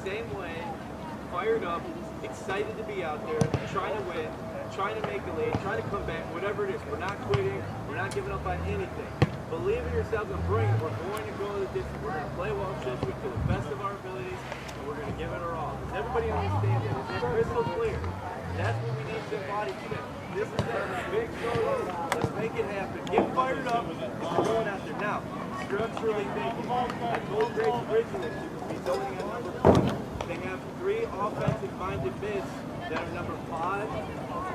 same way, fired up, excited to be out there, trying to win, trying to make a lead, trying to come back, whatever it is. We're not quitting. We're not giving up on anything. Believe in yourselves and bring it. We're going to go the distance. We're going to play Walsh Jesuit to the best of our abilities, and we're going to give it our all. Does everybody understand that? Is it crystal clear? That's what we need to embody today. This is that big show. Let's make it happen. Get fired up. It's going out there. Now, structurally thinking, I told Grace originally she would be zoning at number 20. They have 3 offensive-minded mids that are number 5.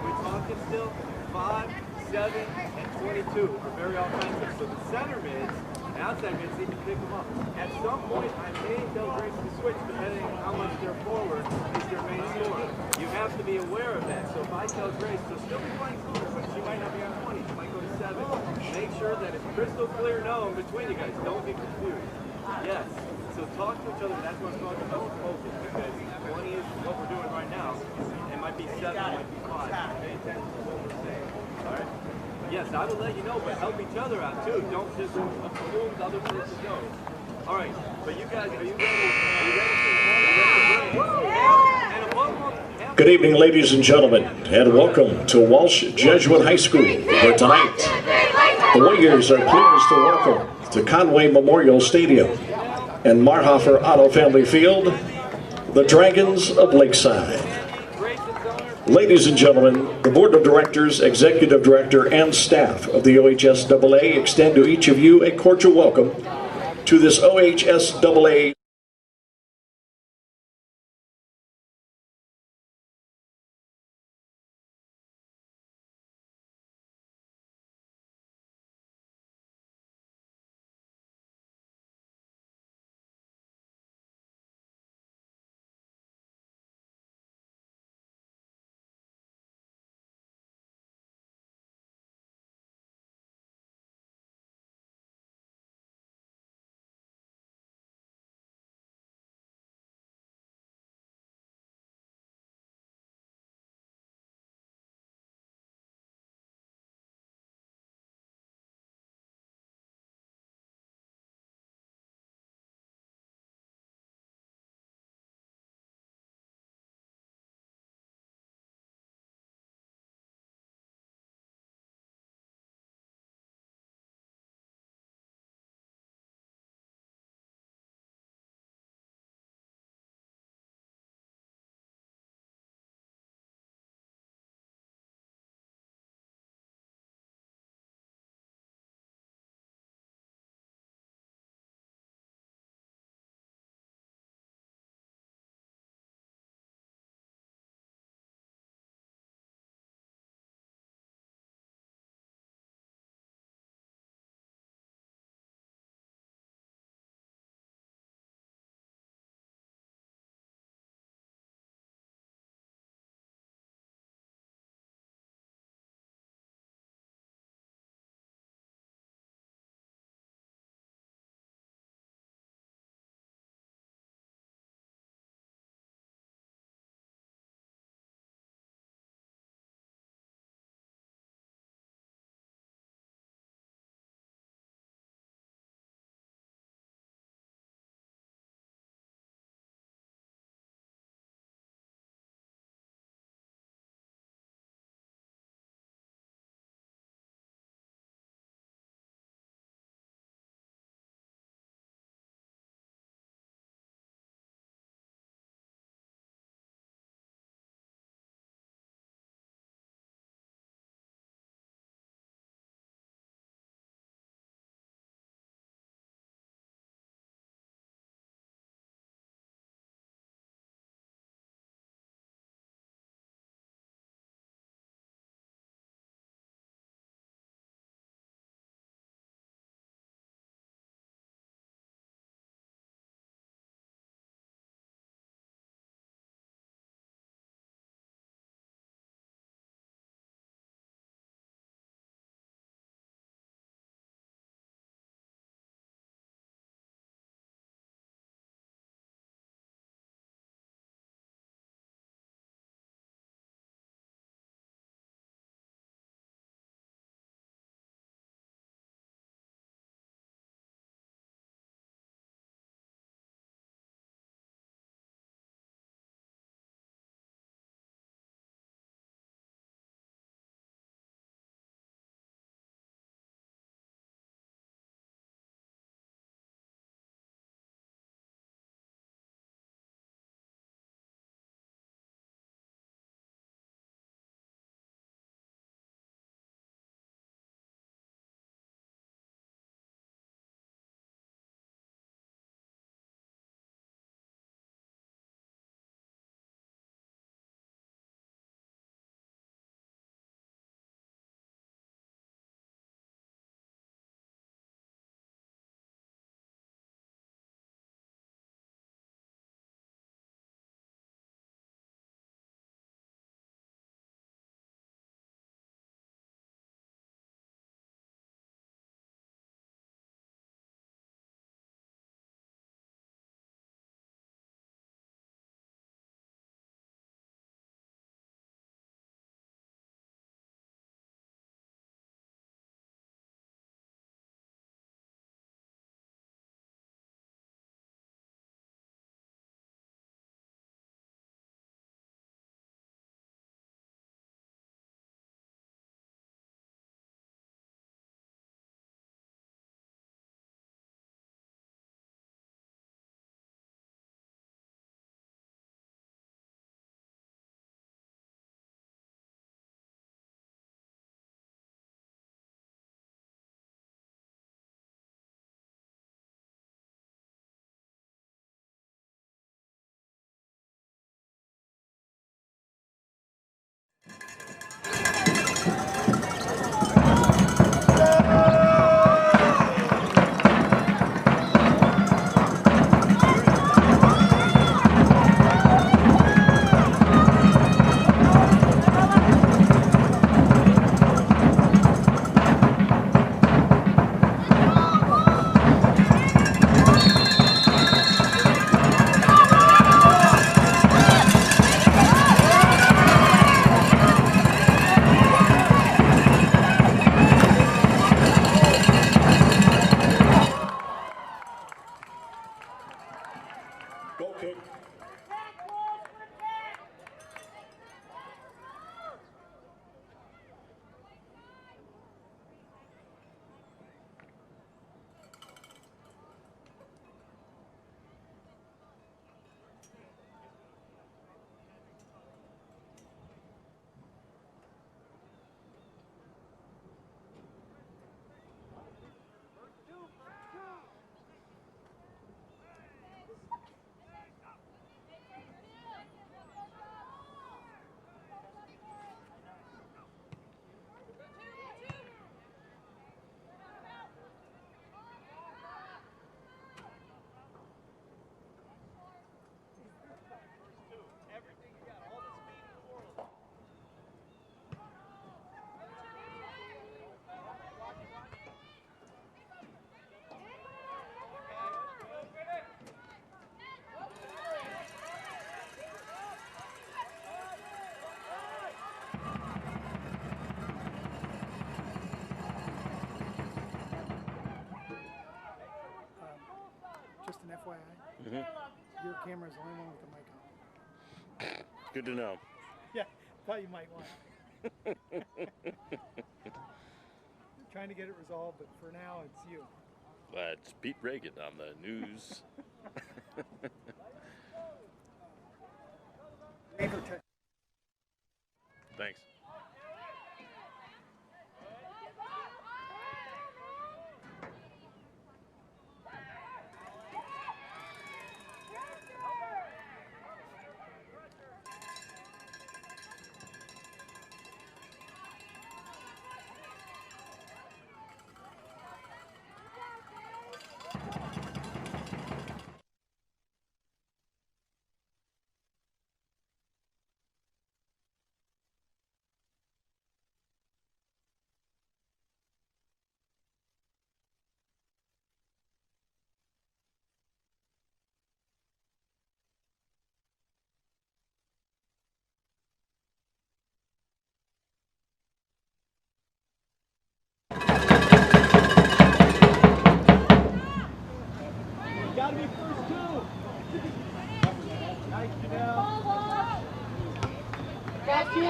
We're talking still? 5, 7, and 22 are very offensive. So the center mids and outside mids need to pick them up. At some point, I may tell Grace to switch depending on how much their forward is their main scorer. You have to be aware of that. So if I tell Grace, she'll still be playing scorer, but she might not be on 20. She might go to 7. Make sure that it's crystal clear no in between you guys. Don't be confused. Yes. So talk to each other. That's what I'm talking about. Focus, because 20 is what we're doing right now. It might be 7, it might be 5. Pay attention to what we're saying. All right? Yes, I will let you know, but help each other out too. Don't just assume the other person goes. All right, but you guys, are you ready? Are you ready to Good evening, ladies and gentlemen, and welcome to Walsh Jesuit High School, where tonight the Warriors are pleased to welcome to Conway Memorial Stadium and Marhofer Auto Family Field, the Dragons of Lakeside. Ladies and gentlemen, the Board of Directors, Executive Director, and staff of the OHSAA extend to each of you a cordial welcome to this OHSAA Your camera's the only one with the mic on. Good to know. Yeah, thought you might want it. Trying to get it resolved, but for now it's you. It's Pete Reagan on the news. Thanks. Gotta be first two. Nice, Janelle. Got you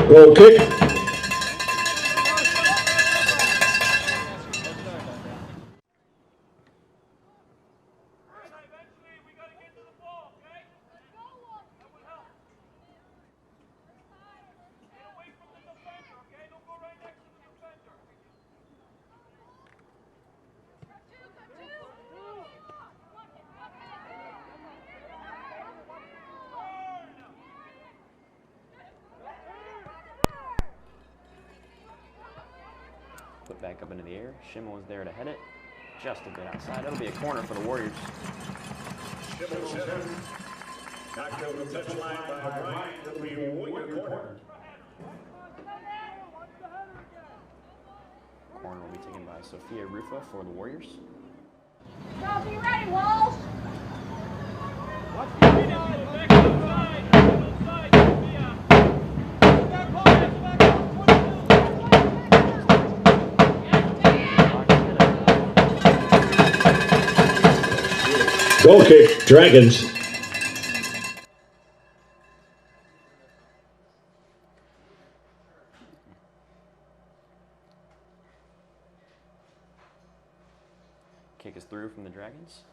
Goal kick. Put back up into the air. Schimmel is there to head it. Just a bit outside. That'll be a corner for the Warriors. Schimmel's hit. Knocked over the touchline by Ryan. It'll be a winger corner. Corner will be taken by Sophia Rufa for the Warriors. Now be ready, Walsh. Goal kick, Dragons. Kick is through from the Dragons.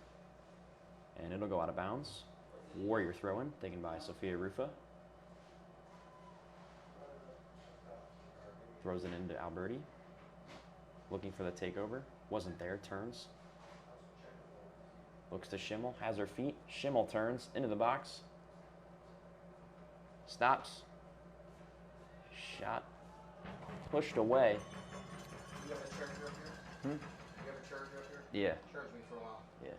And it'll go out of bounds. Warrior throw-in, taken by Sophia Rufa. Throws it into Alberti. Looking for the takeover. Wasn't there, turns. Looks to Schimmel, has her feet. Schimmel turns into the box. Stops. Shot. Pushed away. You have a charger up here? Hmm? You have a charger up here? Yeah. Charge me for a while. Yeah.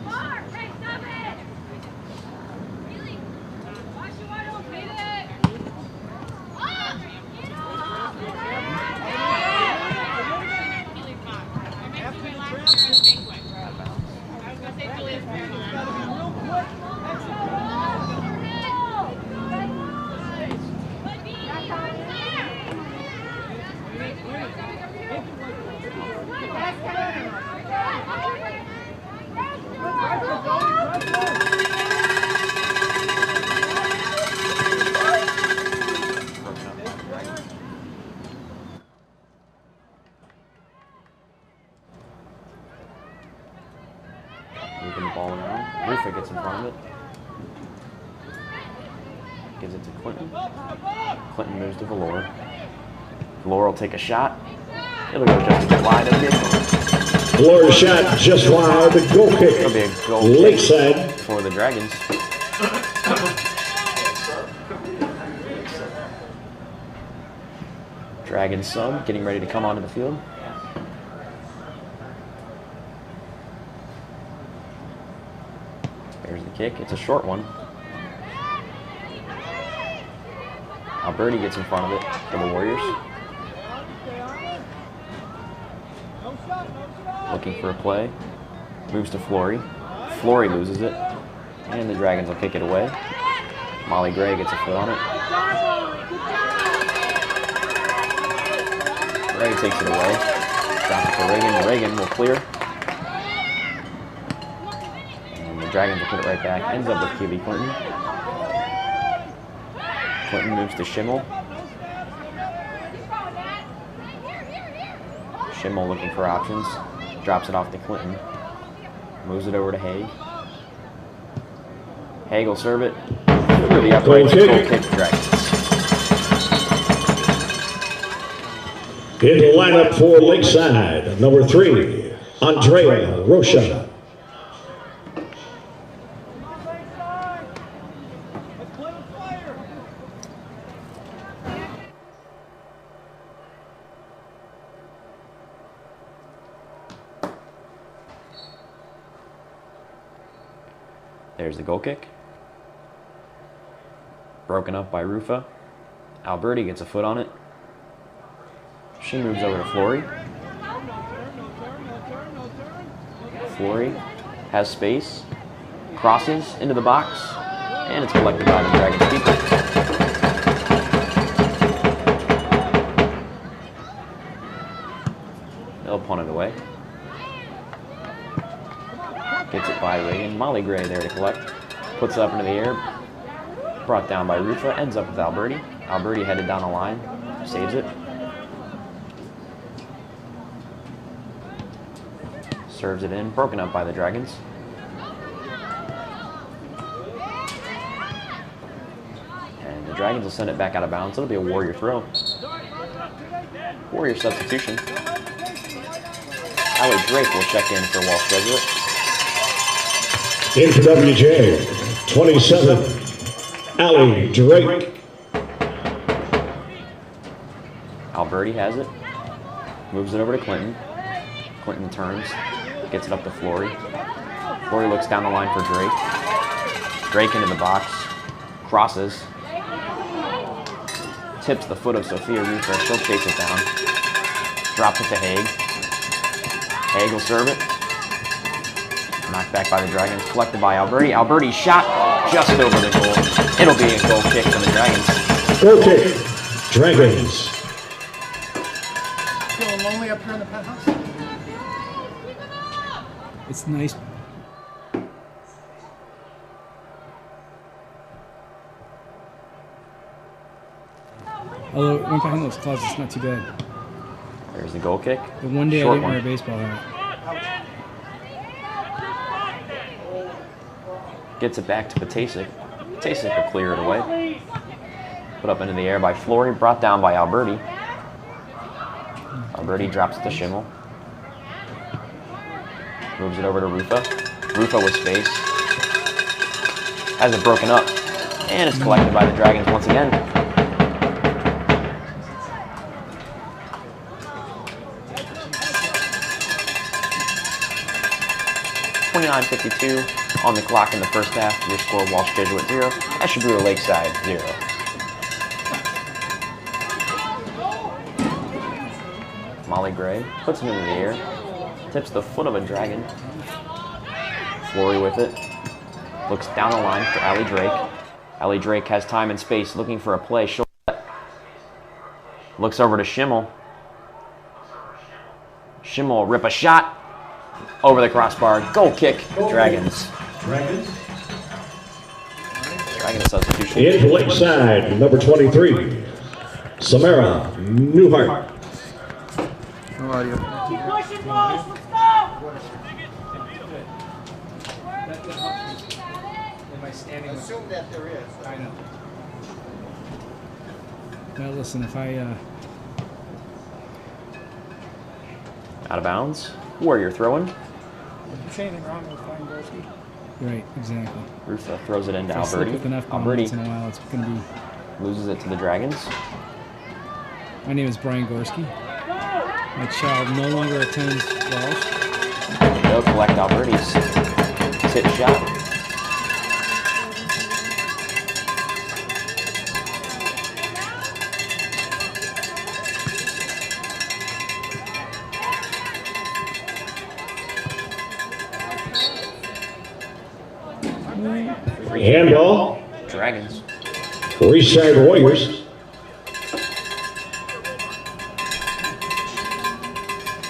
Mark, hey, stop it! Really? Watch you wide open. Hit it! Oh! Get off! I was going to say Julia's Fairmont. Moving the ball around. Rufa gets in front of it. Gives it to Clinton. Clinton moves to Valor. Valor will take a shot. It'll go just a bit wide. It'll be a goal. Valor shot just wide. The goal kick. It'll be a goal Lakeside for the Dragons. Dragon sub getting ready to come onto the field. There's the kick. It's a short one. Alberti gets in front of it for the Warriors. Looking for a play. Moves to Flory. Flory loses it. And the Dragons will kick it away. Molly Gray gets a foot on it. Gray takes it away. Drops it to Reagan. Reagan will clear. And the Dragons will put it right back. Ends up with Keely Clinton. Clinton moves to Schimmel. Schimmel looking for options. Drops it off to Clinton. Moves it over to Haig. Haig will serve it. Through the uprights. Goal kick to Dragons. In the lineup for Lakeside, number 3, Andrea Rocha. There's the goal kick. Broken up by Rufa. Alberti gets a foot on it. She moves over to Flory. Flory has space. Crosses into the box. And it's collected by the Dragons keeper. They'll punt it away. Gets it by Reagan. Molly Gray there to collect. Puts it up into the air. Brought down by Rufa. Ends up with Alberti. Alberti headed down the line. Saves it. Serves it in. Broken up by the Dragons. And the Dragons will send it back out of bounds. It'll be a Warrior throw. Warrior substitution. Allie Drake will check in for Walsh Jesuit. In for WJ, 27, Allie Drake. Alberti has it. Moves it over to Clinton. Clinton turns. Gets it up to Flory. Flory looks down the line for Drake. Drake into the box. Crosses. Tips the foot of Sophia Rufa. She'll chase it down. Drops it to Haig. Haig will serve it. Knocked back by the Dragons. Collected by Alberti. Alberti shot just over the goal. It'll be a goal kick for the Dragons. Goal kick, Dragons. Feeling lonely up here in the penthouse? It's nice. Although, went behind those closets, it's not too bad. There's the goal kick. The one day Short I didn't one. wear a baseball hat. Gets it back to Patasik. Patasik will clear it away. Put up into the air by Flory. Brought down by Alberti. Alberti drops it to Schimmel. Moves it over to Rufa. Rufa with space. Has it broken up. And it's collected by the Dragons once again. .59:52 on the clock in the first half. Your score, Walsh Jesuit 0. Ashebrew Lakeside 0. Molly Gray puts him into the air. Tips the foot of a Dragon. Flory with it. Looks down the line for Allie Drake. Allie Drake has time and space looking for a play. She'll looks over to Schimmel. Schimmel will rip a shot. Over the crossbar. Goal kick. Dragons. Dragons substitution. In for Lakeside, number 23, Samara Newhart. No audio. Keep pushing, Walsh. Let's go. Am I standing? Assume that there is. I know. Now listen, if I Out of bounds. Warrior throwing. if you say anything wrong with flying Gorski. Right, exactly. Rufa throws it into If I slip Alberti. with enough bomb Alberti once in a while, it's gonna be. loses it to the Dragons. My name is Brian Gorski. My child no longer attends Walsh. They'll collect Alberti's tip shot. Handball. Dragons. Lakeside Warriors.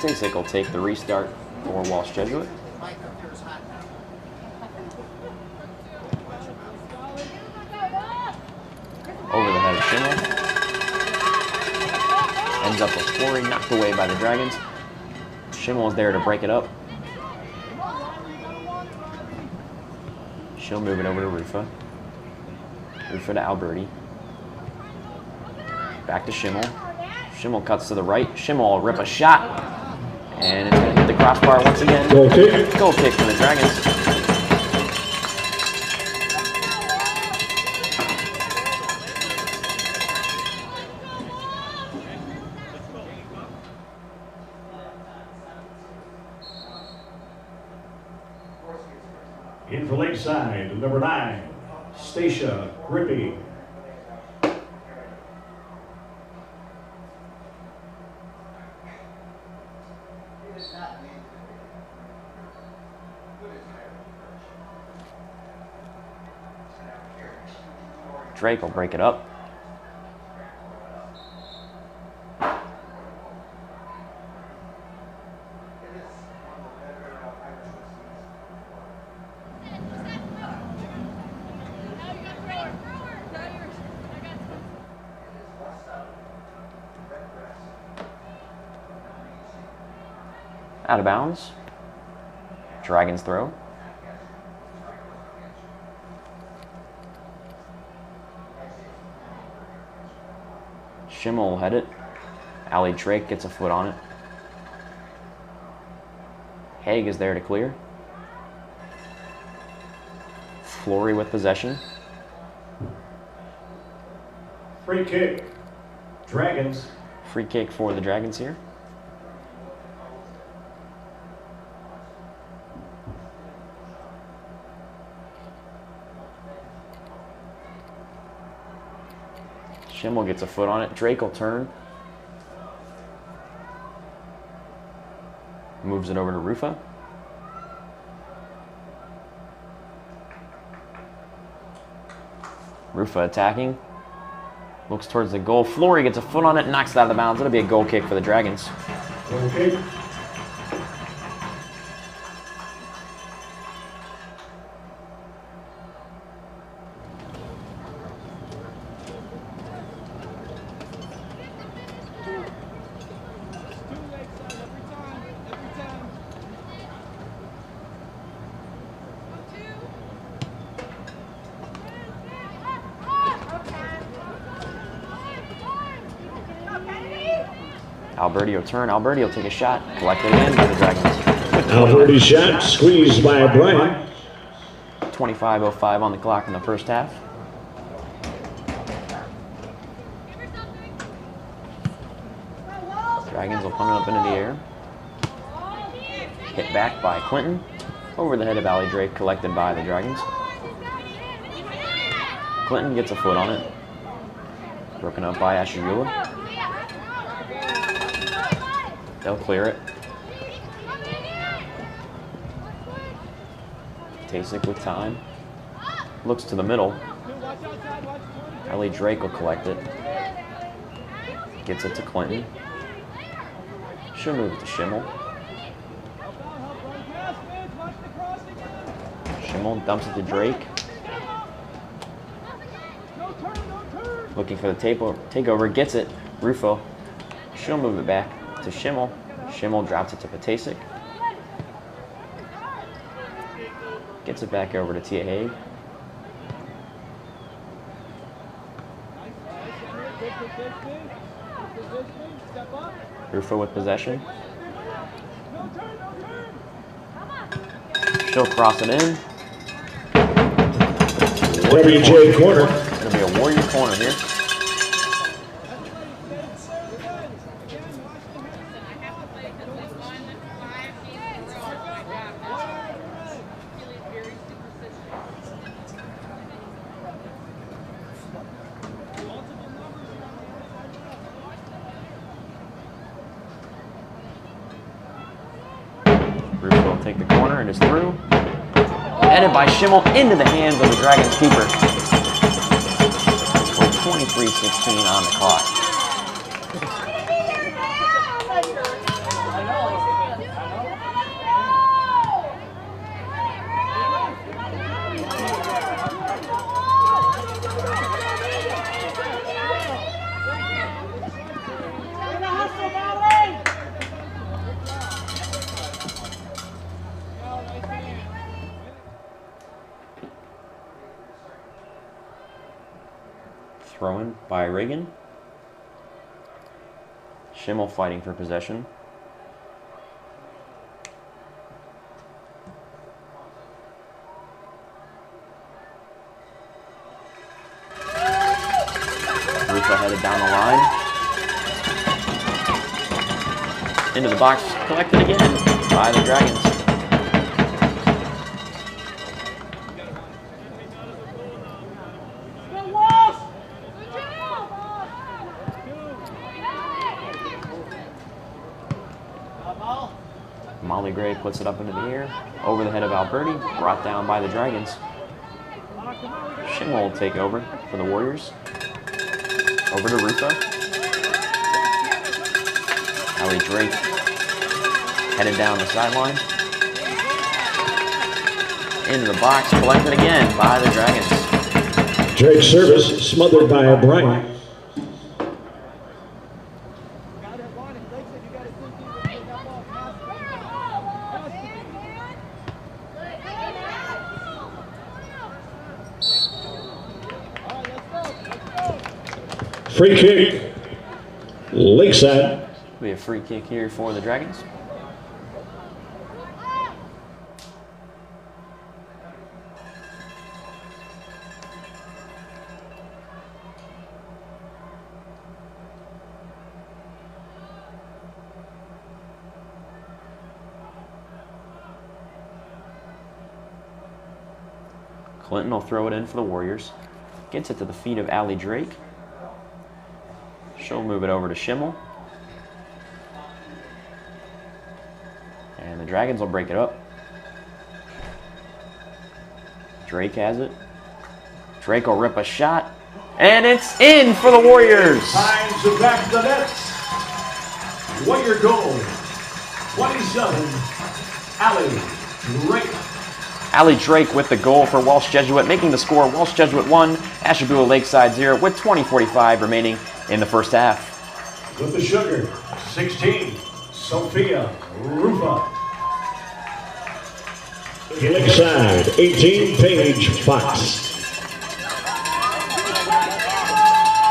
Tasek will take the restart for Walsh Jesuit. Over the head of Schimmel. Ends up with Flory, knocked away by the Dragons. Schimmel is there to break it up. She'll move it over to Rufa. Rufa to Alberti. Back to Schimmel. Schimmel cuts to the right. Schimmel will rip a shot. And it's going to hit the crossbar once again. Goal kick. Goal kick for the Dragons. In for Lakeside, number 9, Stacia Grippy. Drake will break it up. Out of bounds. Dragons throw. Schimmel will head it. Allie Drake gets a foot on it. Haig is there to clear. Flory with possession. Free kick. Dragons. Free kick for the Dragons here. Schimmel gets a foot on it. Drake will turn. Moves it over to Rufa. Rufa attacking. Looks towards the goal. Flory gets a foot on it, knocks it out of the bounds. It'll be a goal kick for the Dragons. Goal kick. Alberti will turn. Alberti will take a shot. Collected again by the Dragons. Alberti shot squeezed by Brian. 25:05 on the clock in the first half. Dragons will punt it up into the air. Hit back by Clinton. Over the head of Allie Drake, collected by the Dragons. Clinton gets a foot on it. Broken up by Ashigula. They'll clear it. Tasek with time. Looks to the middle. Allie Drake will collect it. Gets it to Clinton. She'll move it to Schimmel. Schimmel dumps it to Drake. Looking for the takeover. Gets it. Rufo. She'll move it back to Schimmel. Schimmel drops it to Patasek. Gets it back over to Tia Haig. Rufo with possession. She'll cross it in. WJ corner. It'll be a Warrior corner here. Rufa will take the corner and is through. Headed by Schimmel into the hands of the Dragons keeper. With 23:16 on the clock. Throw-in by Reagan. Schimmel fighting for possession. Rufa headed down the line. Into the box, collected again by the Dragons. Molly Gray puts it up into the air, over the head of Alberti, brought down by the Dragons. Schimmel will take over for the Warriors. Over to Rufa. Allie Drake headed down the sideline. Into the box, collected again by the Dragons. Drake's service smothered by O'Brien. Free kick, Lakeside. We have a free kick here for the Dragons. Clinton will throw it in for the Warriors. Gets it to the feet of Allie Drake. She'll move it over to Schimmel. And the Dragons will break it up. Drake has it. Drake will rip a shot. And it's in for the Warriors. Time to back the nets. Warrior goal. 27, Allie Drake. Allie Drake with the goal for Walsh Jesuit, making the score Walsh Jesuit 1, Ashtabula Lakeside 0, with 20:45 remaining in the first half. With the sugar, 16, Sophia Rufa. Lakeside, 18, Paige Fox.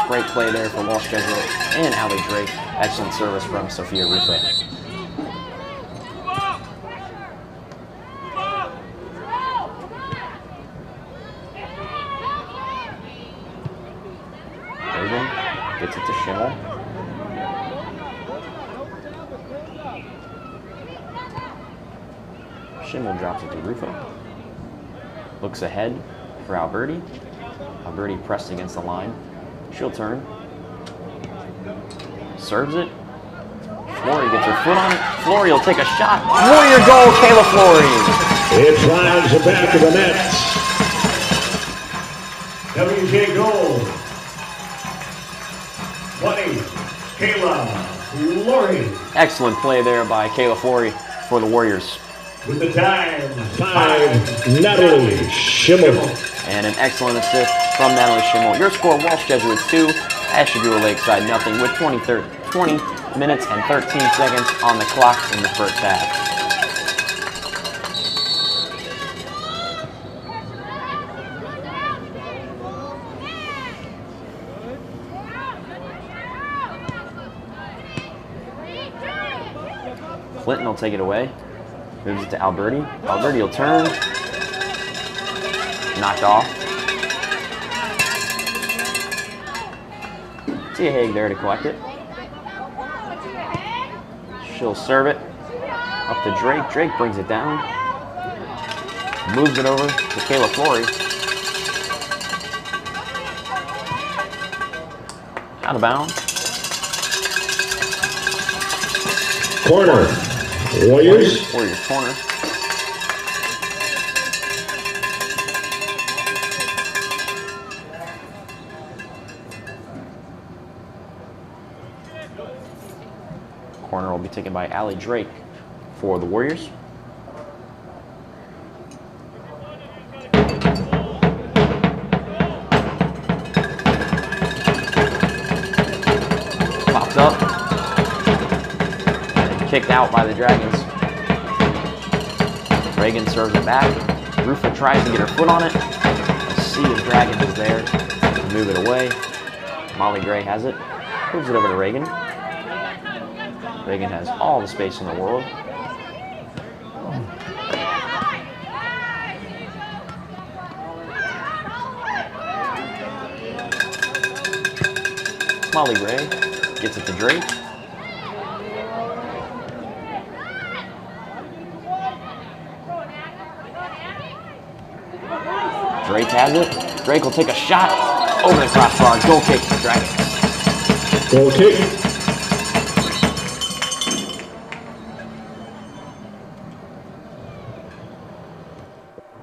Great play there for Walsh Jesuit and Allie Drake. Excellent service from Sophia Rufa. Gets it to Schimmel. Schimmel drops it to Rufa. Looks ahead for Alberti. Alberti pressed against the line. She'll turn. Serves it. Flory gets her foot on it. Flory will take a shot. Warrior goal, Kayla Flory. It flies the back of the net. WJ goal. 20, Kayla Flory. Excellent play there by Kayla Flory for the Warriors. With the time, 5, Natalie Schimmel. And an excellent assist from Natalie Schimmel. Your score, Walsh Jesuit 2, Ashtabula Lakeside 0, with 20 minutes and 13 seconds on the clock in the first half. Clinton will take it away. Moves it to Alberti. Alberti will turn. Knocked off. Tia Haig there to collect it. She'll serve it. Up to Drake. Drake brings it down. Moves it over to Kayla Flory. Out of bounds. Corner. Warriors. Warriors corner. Corner will be taken by Allie Drake for the Warriors. Popped up. And kicked out by the Dragons. Reagan serves it back. Rufa tries to get her foot on it. A sea of Dragons is there to move it away. Molly Gray has it. Moves it over to Reagan. Reagan has all the space in the world. Molly Gray gets it to Drake. Drake has it. Drake will take a shot over the crossbar. Goal kick for Dragons. Goal kick.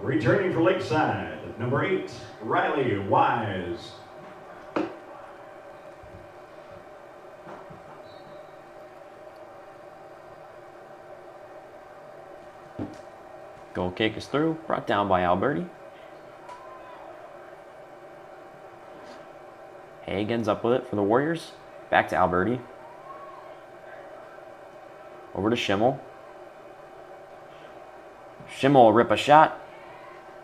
Returning for Lakeside, number 8, Riley Wise. Goal kick is through, brought down by Alberti. Haig ends up with it for the Warriors. Back to Alberti. Over to Schimmel. Schimmel will rip a shot.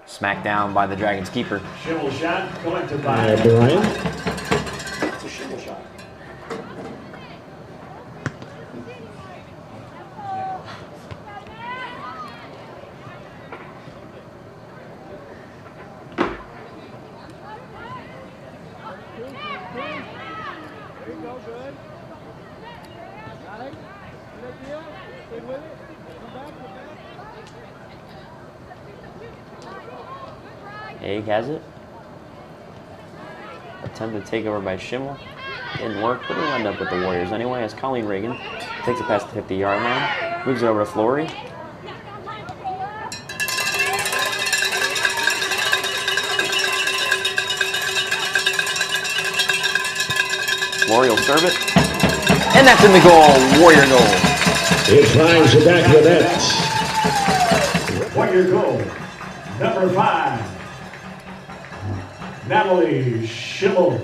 Smacked down by the Dragons keeper. Schimmel shot collected by Brian. It's a Schimmel shot. Haig has it. Attempted takeover by Schimmel. Didn't work, but it'll end up with the Warriors anyway as Colleen Reagan takes it past the 50-yard line. Moves it over to Flory. Flory will serve it. And that's in the goal. Warrior goal. It finds the back of the net. Warrior goal. Number 5. Natalie Schimmel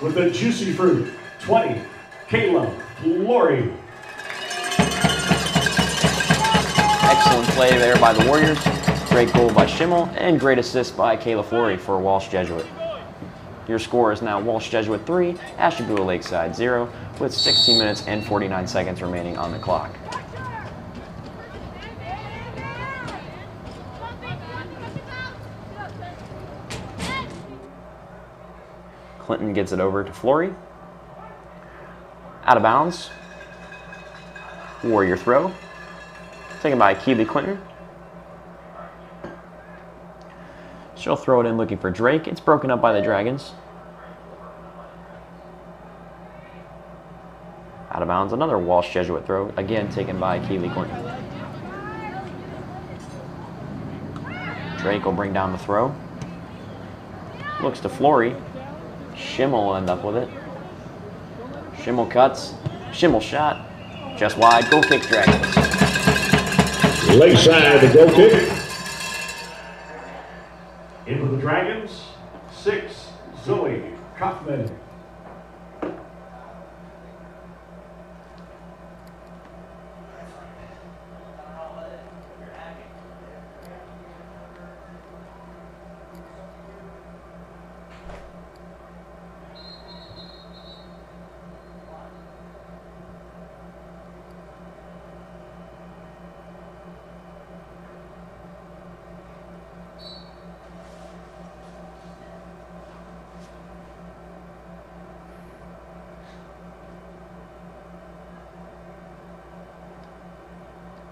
with the juicy fruit. 20, Kayla Flory. Excellent play there by the Warriors. Great goal by Schimmel and great assist by Kayla Flory for Walsh Jesuit. Your score is now Walsh Jesuit 3, Ashtabula Lakeside 0 with 16 minutes and 49 seconds remaining on the clock. Clinton gets it over to Flory. Out of bounds. Warrior throw. Taken by Keeley Clinton. She'll throw it in looking for Drake. It's broken up by the Dragons. Out of bounds. Another Walsh Jesuit throw. Again taken by Keeley Clinton. Drake will bring down the throw. Looks to Flory. Schimmel will end up with it. Schimmel cuts. Schimmel shot. Just wide. Goal kick Dragons. Lakeside, the goal kick. In with the Dragons, 6, Zoe Kaufman.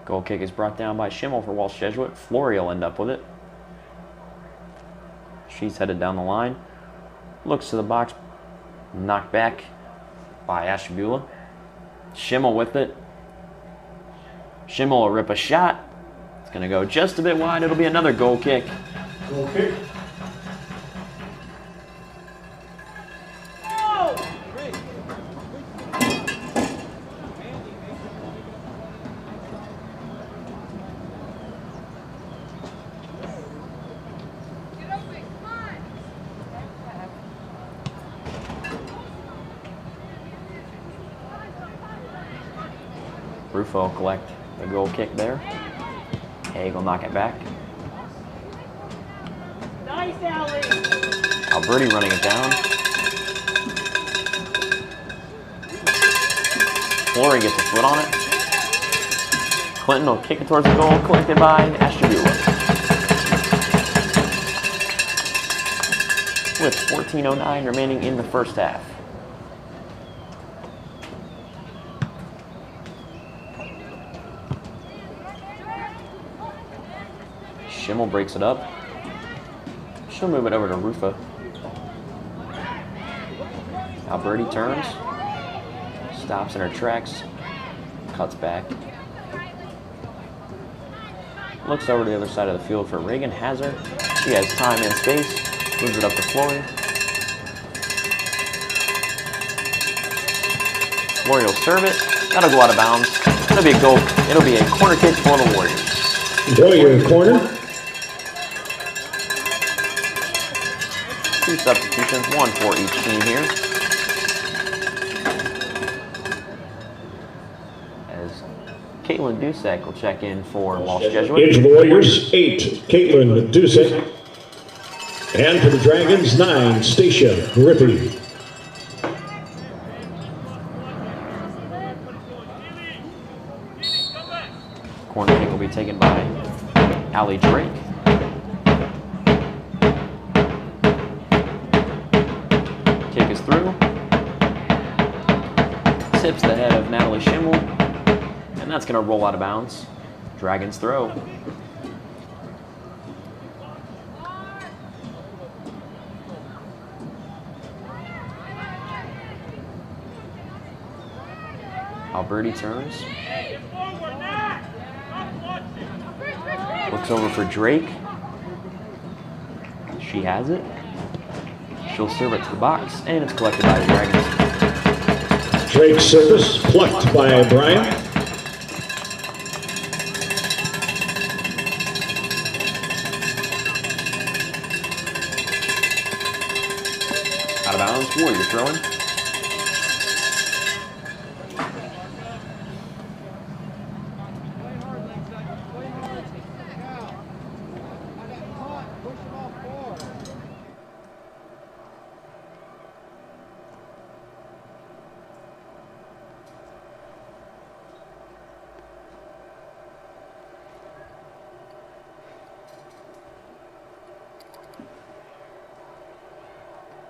Goal kick is brought down by Schimmel for Walsh Jesuit. Flory will end up with it. She's headed down the line. Looks to the box. Knocked back by Ashtabula. Schimmel with it. Schimmel will rip a shot. It's going to go just a bit wide. It'll be another goal kick. Goal kick. Rufo will collect the goal kick there. Haig will knock it back. Nice, Allie. Alberti running it down. Flory gets a foot on it. Clinton will kick it towards the goal, collected by Ashtabula. With 14:09 remaining in the first half. Schimmel breaks it up. She'll move it over to Rufa. Alberti turns. Stops in her tracks. Cuts back. Looks over to the other side of the field for Reagan. Has her. She has time and space. Moves it up to Flory. Flory will serve it. That'll go out of bounds. It'll be a goal. It'll be a corner kick for the Warriors. Warrior corner. 2 substitutions, 1 for each team here. As Caitlin Dusek will check in for Walsh Jesuit. Age of the Warriors, 8, Caitlin Dusek. And for the Dragons, 9, Stacia Griffey. Corner kick will be taken by Allie Drake. Kick is through. Tips the head of Natalie Schimmel. And that's going to roll out of bounds. Dragons throw. Alberti turns. Looks over for Drake. She has it. She'll serve it to the box, and it's collected by the Dragons. Drake's service plucked by Bryant. Out of bounds, Warrior throwing.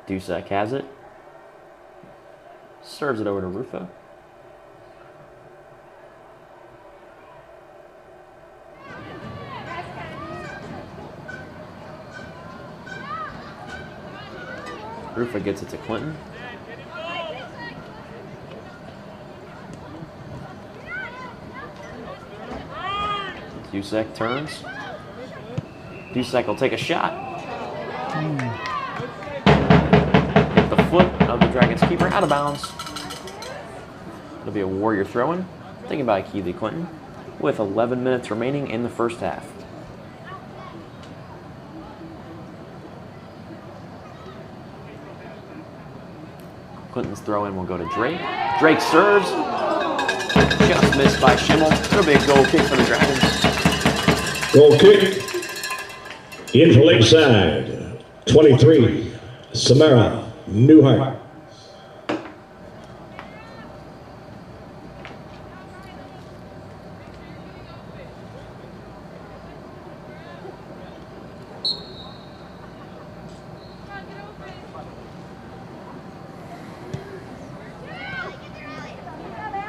Dusek has it. Serves it over to Rufa. Rufa gets it to Clinton. Dusek turns. Dusek will take a shot. Hit the foot of the Dragons keeper, out of bounds. It'll be a Warrior throw-in, taken by Keeley Clinton, with 11 minutes remaining in the first half. Clinton's throw-in will go to Drake. Drake serves. Just missed by Schimmel. It'll be a goal kick for the Dragons. Goal kick. In for Lakeside. 23, Samara Newhart.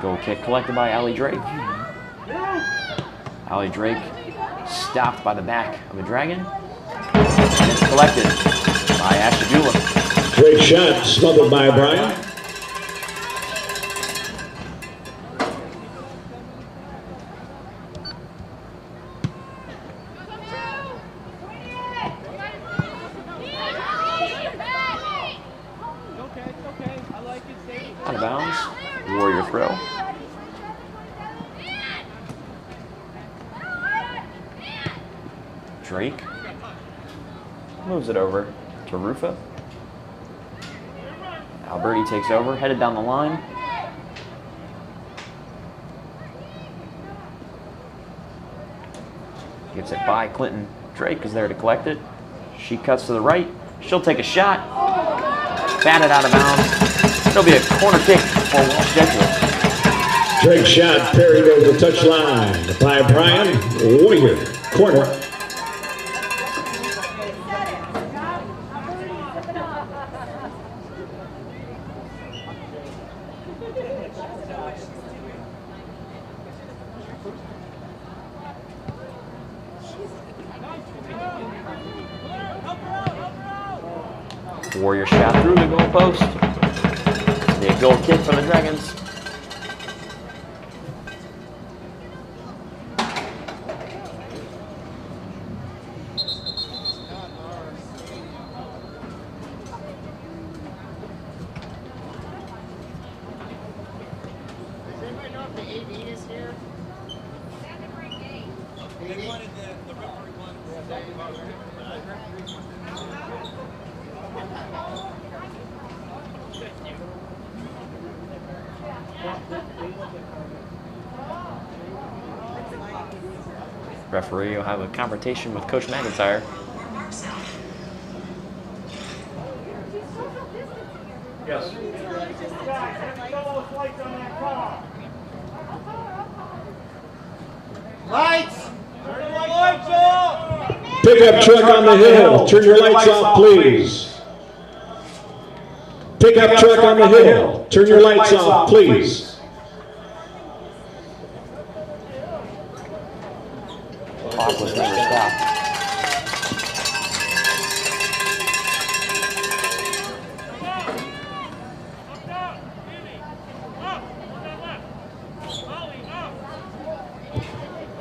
Goal kick collected by Allie Drake. Allie Drake stopped by the back of the Dragon. And it's collected by Ashtabula. Great shot, smothered by Brian. Out of bounds. Warrior throw. Drake moves it over to Rufa. Alberti takes over, headed down the line. Gets it by Clinton. Drake is there to collect it. She cuts to the right. She'll take a shot. Batted out of bounds. It'll be a corner kick for Walsh Jesuit. Drake shot parried over the touchline by Brian. Warrior corner. Warrior shot through the goal post. The goal kick for the Dragons. Referee will have a confrontation with Coach McIntyre. Yes. Lights! Turn the lights off! Pickup truck on the hill. Turn your lights off, please. Pickup truck on the hill. Turn your lights off, please. Clock was never stopped.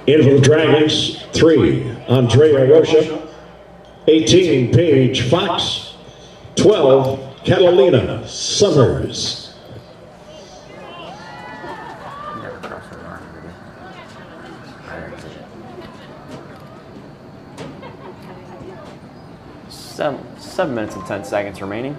In for the Dragons, 3, Andrea Rocha. 18, Paige Fox. 12, Catalina Summers. Seven minutes and 10 seconds remaining.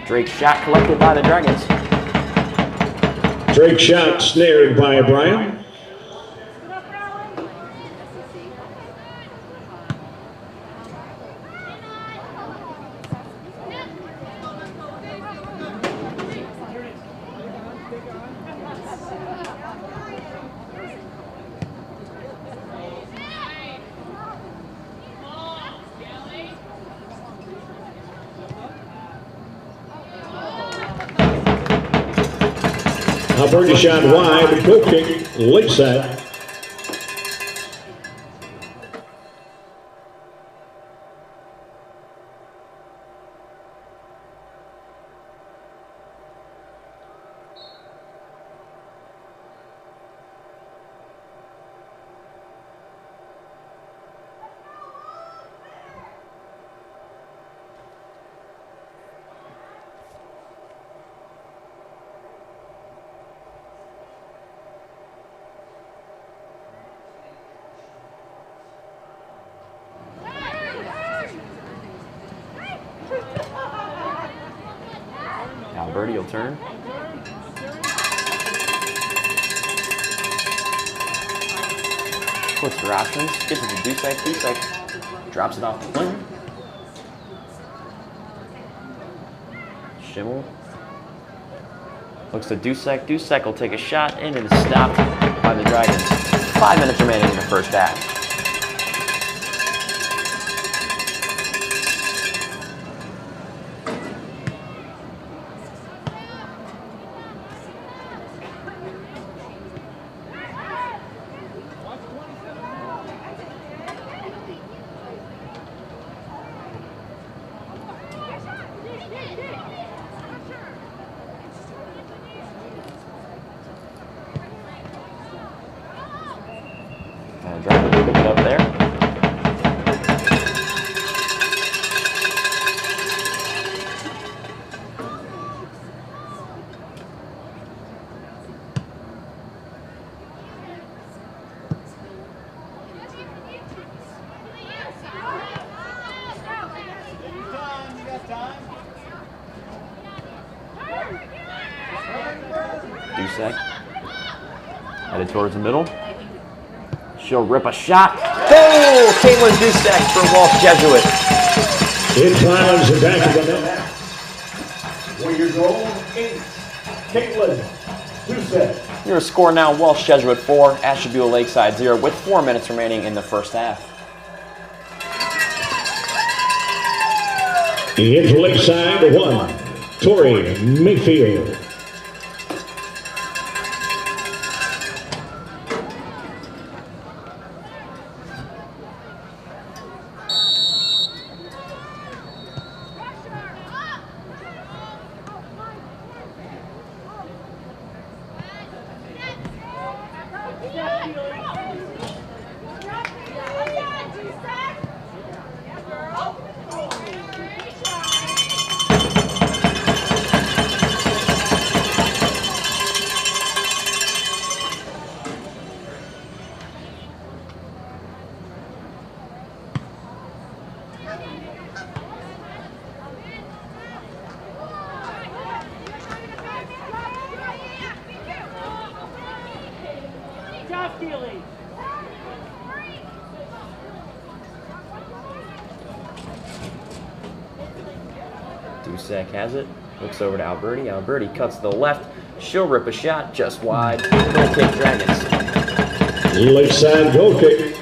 Drake shot collected by the Dragons. Drake shot snared by Brian. Alberti shot wide, goal kick, Lakeside. Alberti will turn. Puts for options. Gets it to Dusek. Dusek drops it off to Clinton. Schimmel looks to Dusek. Dusek will take a shot, and it is stopped by the Dragons. 5 minutes remaining in the first half. Dragons pick it up there. Dusek. Headed towards the middle. She'll rip a shot. Oh! Caitlin Dusek for Walsh Jesuit. It climbs the back of the net. Warrior goal, 8. Caitlin Dusek. Your score now, Walsh Jesuit 4, Ashtabula Lakeside 0, with 4 minutes remaining in the first half. Into Lakeside 1. Tori Mayfield. Dusek has it, looks over to Alberti. Alberti cuts to the left. She'll rip a shot just wide. Goal kick, Dragons. Lakeside goal kick.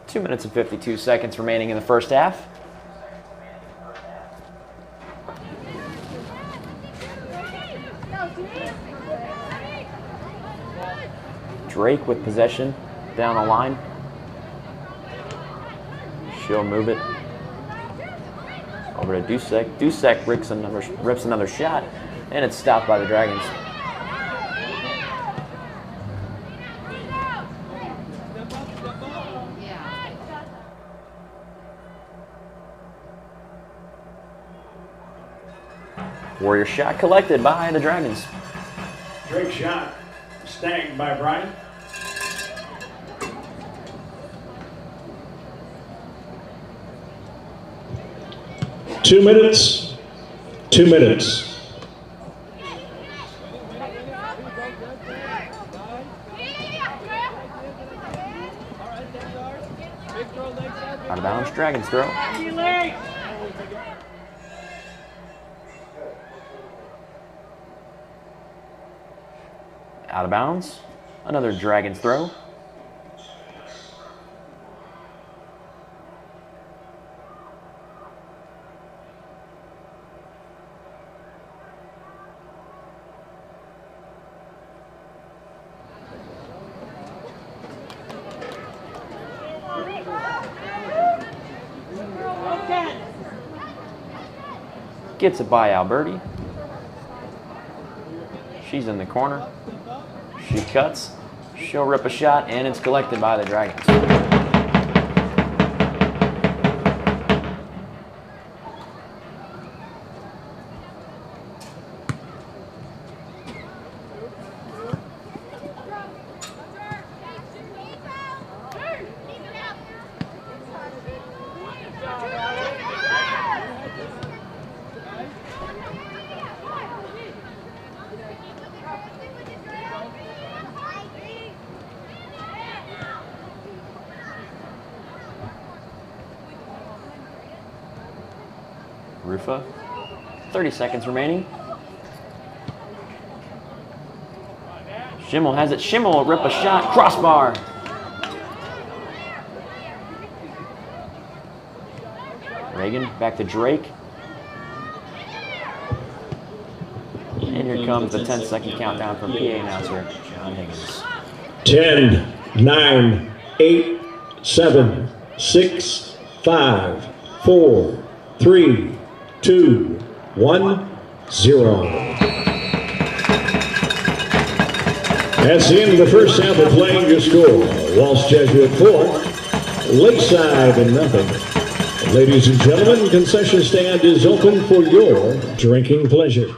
Two minutes and 52 seconds remaining in the first half. Drake with possession down the line. She'll move it over to Dusek. Dusek rips another shot, and it's stopped by the Dragons. Warrior shot collected by the Dragons. Drake shot. Snagged by Brian. Two minutes. Out of bounds, Dragons throw. Out of bounds, another Dragons throw. Gets it by Alberti. She's in the corner. She cuts. She'll rip a shot, and it's collected by the Dragons. Rufa, 30 seconds remaining. Schimmel has it. Schimmel will rip a shot. Crossbar. Reagan back to Drake. And here comes the 10-second countdown from PA announcer John Higgins. 10, 9, 8, 7, 6, 5, 4, 3, 2, 1, 0. That's the end of the first half of playing. Your score: Walsh Jesuit 4, Lakeside 0. Ladies and gentlemen, concession stand is open for your drinking pleasure.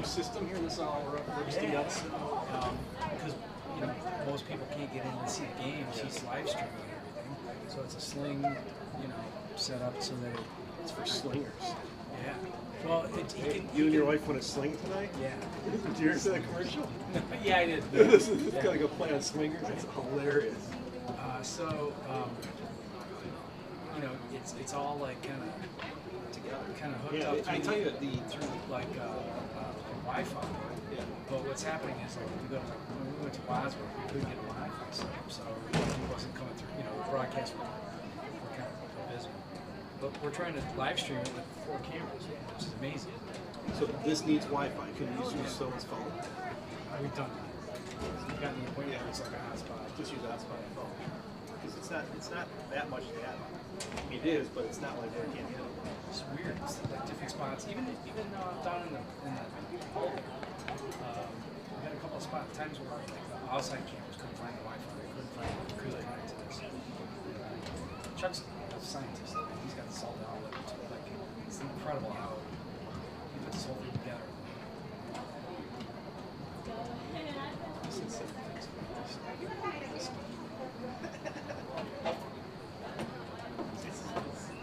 new system here. This all works together. Because you know most people can't get in and see the games. He's live streaming everything, so it's a sling, you know, set up so that It's for slingers. yeah. Well, You and your wife want to sling tonight? Yeah. Did you hear that commercial? Yeah, I did. This is gonna go play on swingers. It's hilarious. So you know, it's all like kind of hooked up. I tell you that through like Wi-Fi. Yeah. But what's happening is like when we went to Bosworth, we couldn't get a Wi-Fi set up, so it wasn't coming through. You know, the broadcast were kind of busy. But we're trying to live stream it with 4 cameras, which is amazing. So this needs Wi-Fi. Can you use someone's phone? We've done that. We've gotten to the point where it's like a hotspot. Just use hotspot phone. Because it's not that much data. I mean, it is, but it's not like where it can't handle it. It's weird. It's like different spots. Even down in the hole, we had a couple of times where like the outside cameras couldn't find the Wi-Fi. They couldn't connect to this. Chuck's a scientist. He's got this all down. Like it's incredible how he put this whole thing together.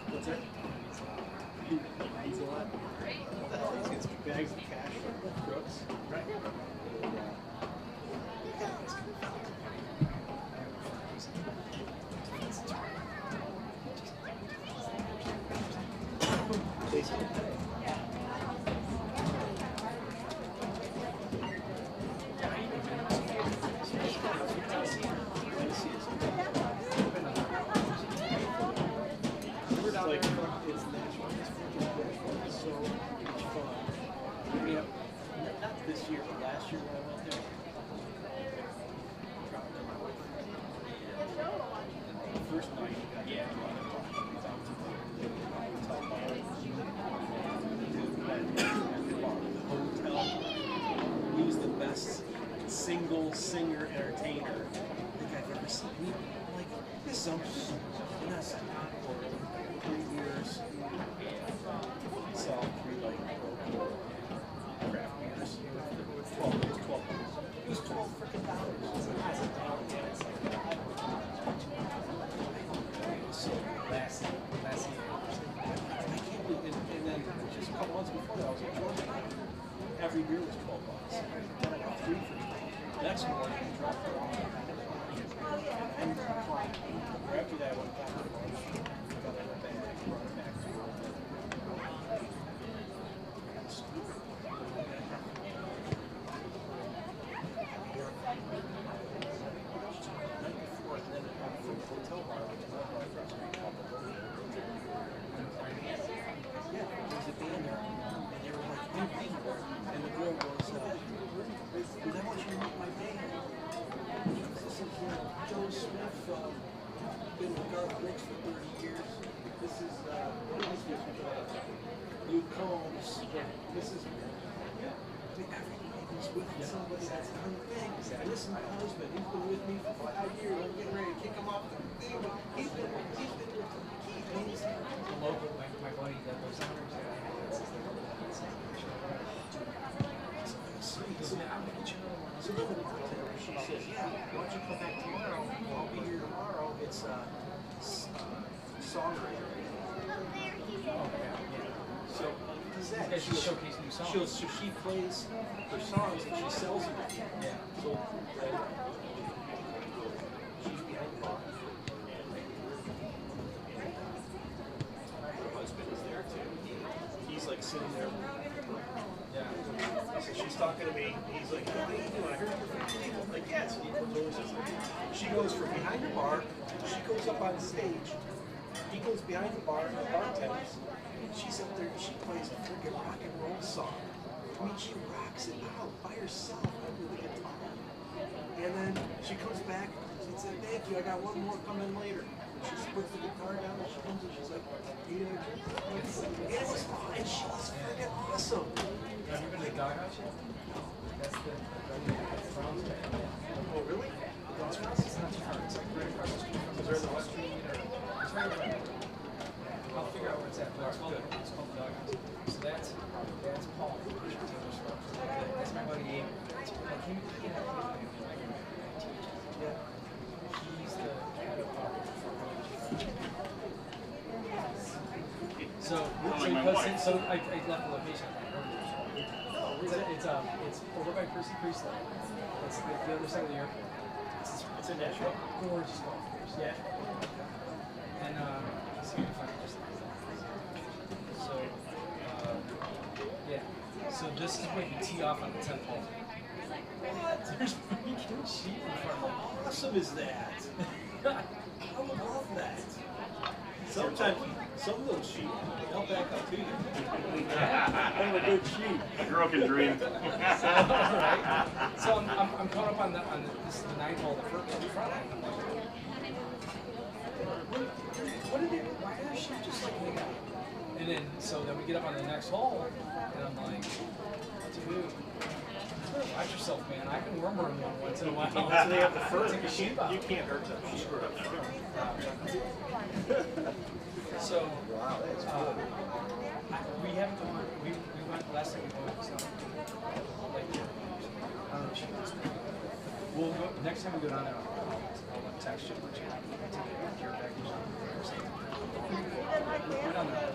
What's that? He's a lot. He's got some bags of cash from crooks. Right. Single singer entertainer I think I've ever seen. I mean, like this song, and that's for 3 years. Saw 3 like local craft beers. It was 12. It was 12 freaking dollars. So last year. I can't believe. And then just a couple months before that, I was at Georgia. Every beer was $12. Then I got 3 for $12. Next morning, I dropped it off. And after that, I went back to Walsh, got it back, brought it back to work. Stupid. The night before, and then I went from the hotel bar, which is up on Front Street, called the Logan. Yeah, there was a band there, and they were like, "Hey, people," and the girl was, "Because I want you to meet my band. This is Joe Smith, been with Garth Brooks for 30 years. This is Luke Combs. This is everybody's with somebody that's done the thing. And this is my husband. He's been with me for 5 years. I'm getting ready to kick him off the thing. But he's been with Keith. He's The local, my buddy that goes down there, So then she says, "Yeah, why don't you come back tomorrow? I'll be here tomorrow. It's songwriter." So what does that? She showcase new songs. So she plays her songs and she sells them. Yeah. So she's behind the bar. Her husband is there too. He's like sitting there. Yeah. So she's talking to me. He's like, "What are you doing? I heard you're from Cleveland." I'm like, "Yes." And he comes over and says, she goes from behind the bar. She goes up on stage. He goes behind the bar and the bartenders. She's up there. She plays a freaking rock and roll song. I mean, she rocks it out by herself with the guitar. And then she comes back. She said, "Thank you. I got one more coming later." She puts the guitar down and she comes and she's like, "Yeah." It was fun. And she was freaking awesome. Have you been to Gaga yet? That's the Browns band. Oh, really? It's not too far. It's like right across the street from the West Street. It's right over there. I'll figure out where it's at. But it's called the Doghouse. So that's Paul. That's my buddy Abe. He's the head of So I left the location. It's over by Percy Priestley. It's the other side of the airport. It's a natural, gorgeous golf course. Yeah. And so yeah. So this is where you tee off on the 10th hole. There's freaking sheep in front of me. How awesome is that? I would love that. Sometimes some of those sheep, they'll back up to you. I'm a good sheep. A girl can dream. So I'm caught up on this is the 9th hole, the front end. I'm like, what did they? Why are sheep just like hang out? And then then we get up on the next hole, and I'm like, dude. Watch yourself, man. I can murmur in one once in a while. So they have the fur. Take a sheep out. You can't hurt them. So, we haven't gone. We went last time we went. So, like, I don't know. We'll go next time we go down there. I'll text you. We'll take care of package. We're down there.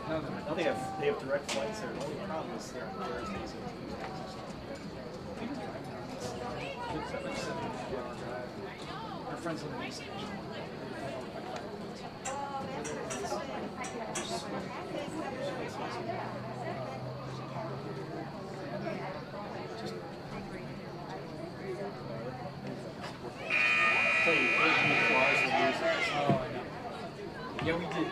Now they have direct flights there. The only problem is they're on Thursdays and Tuesdays. Our friends in the East. Yeah, we did.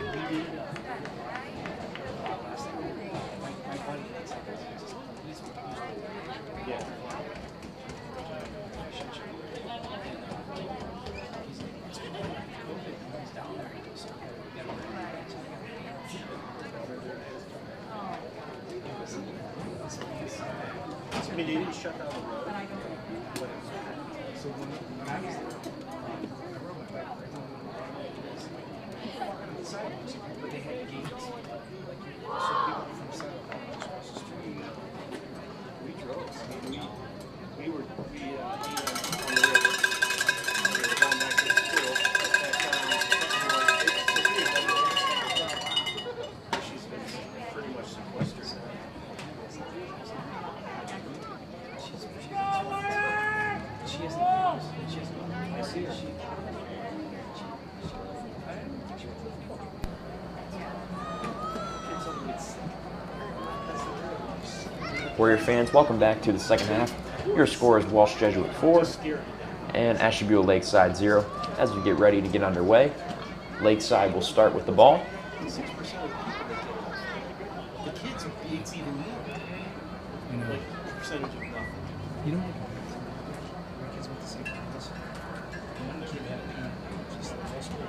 Yeah. I mean, they didn't shut down the road. So when I was there, I rode my bike right down the sidewalks, but they had gates. So people from South across the street. We drove. We were on the river. We were going back to school. She's been pretty much sequestered. She has I see it. Warrior fans, welcome back to the second half. Your score is Walsh Jesuit 4 and Ashtabula Lakeside 0. As we get ready to get underway, Lakeside will start with the ball. 6% of the kids, it's even more. You know, Like percentage of nothing. you don't like my kids went to same class. One kid had a pain. Just the whole school.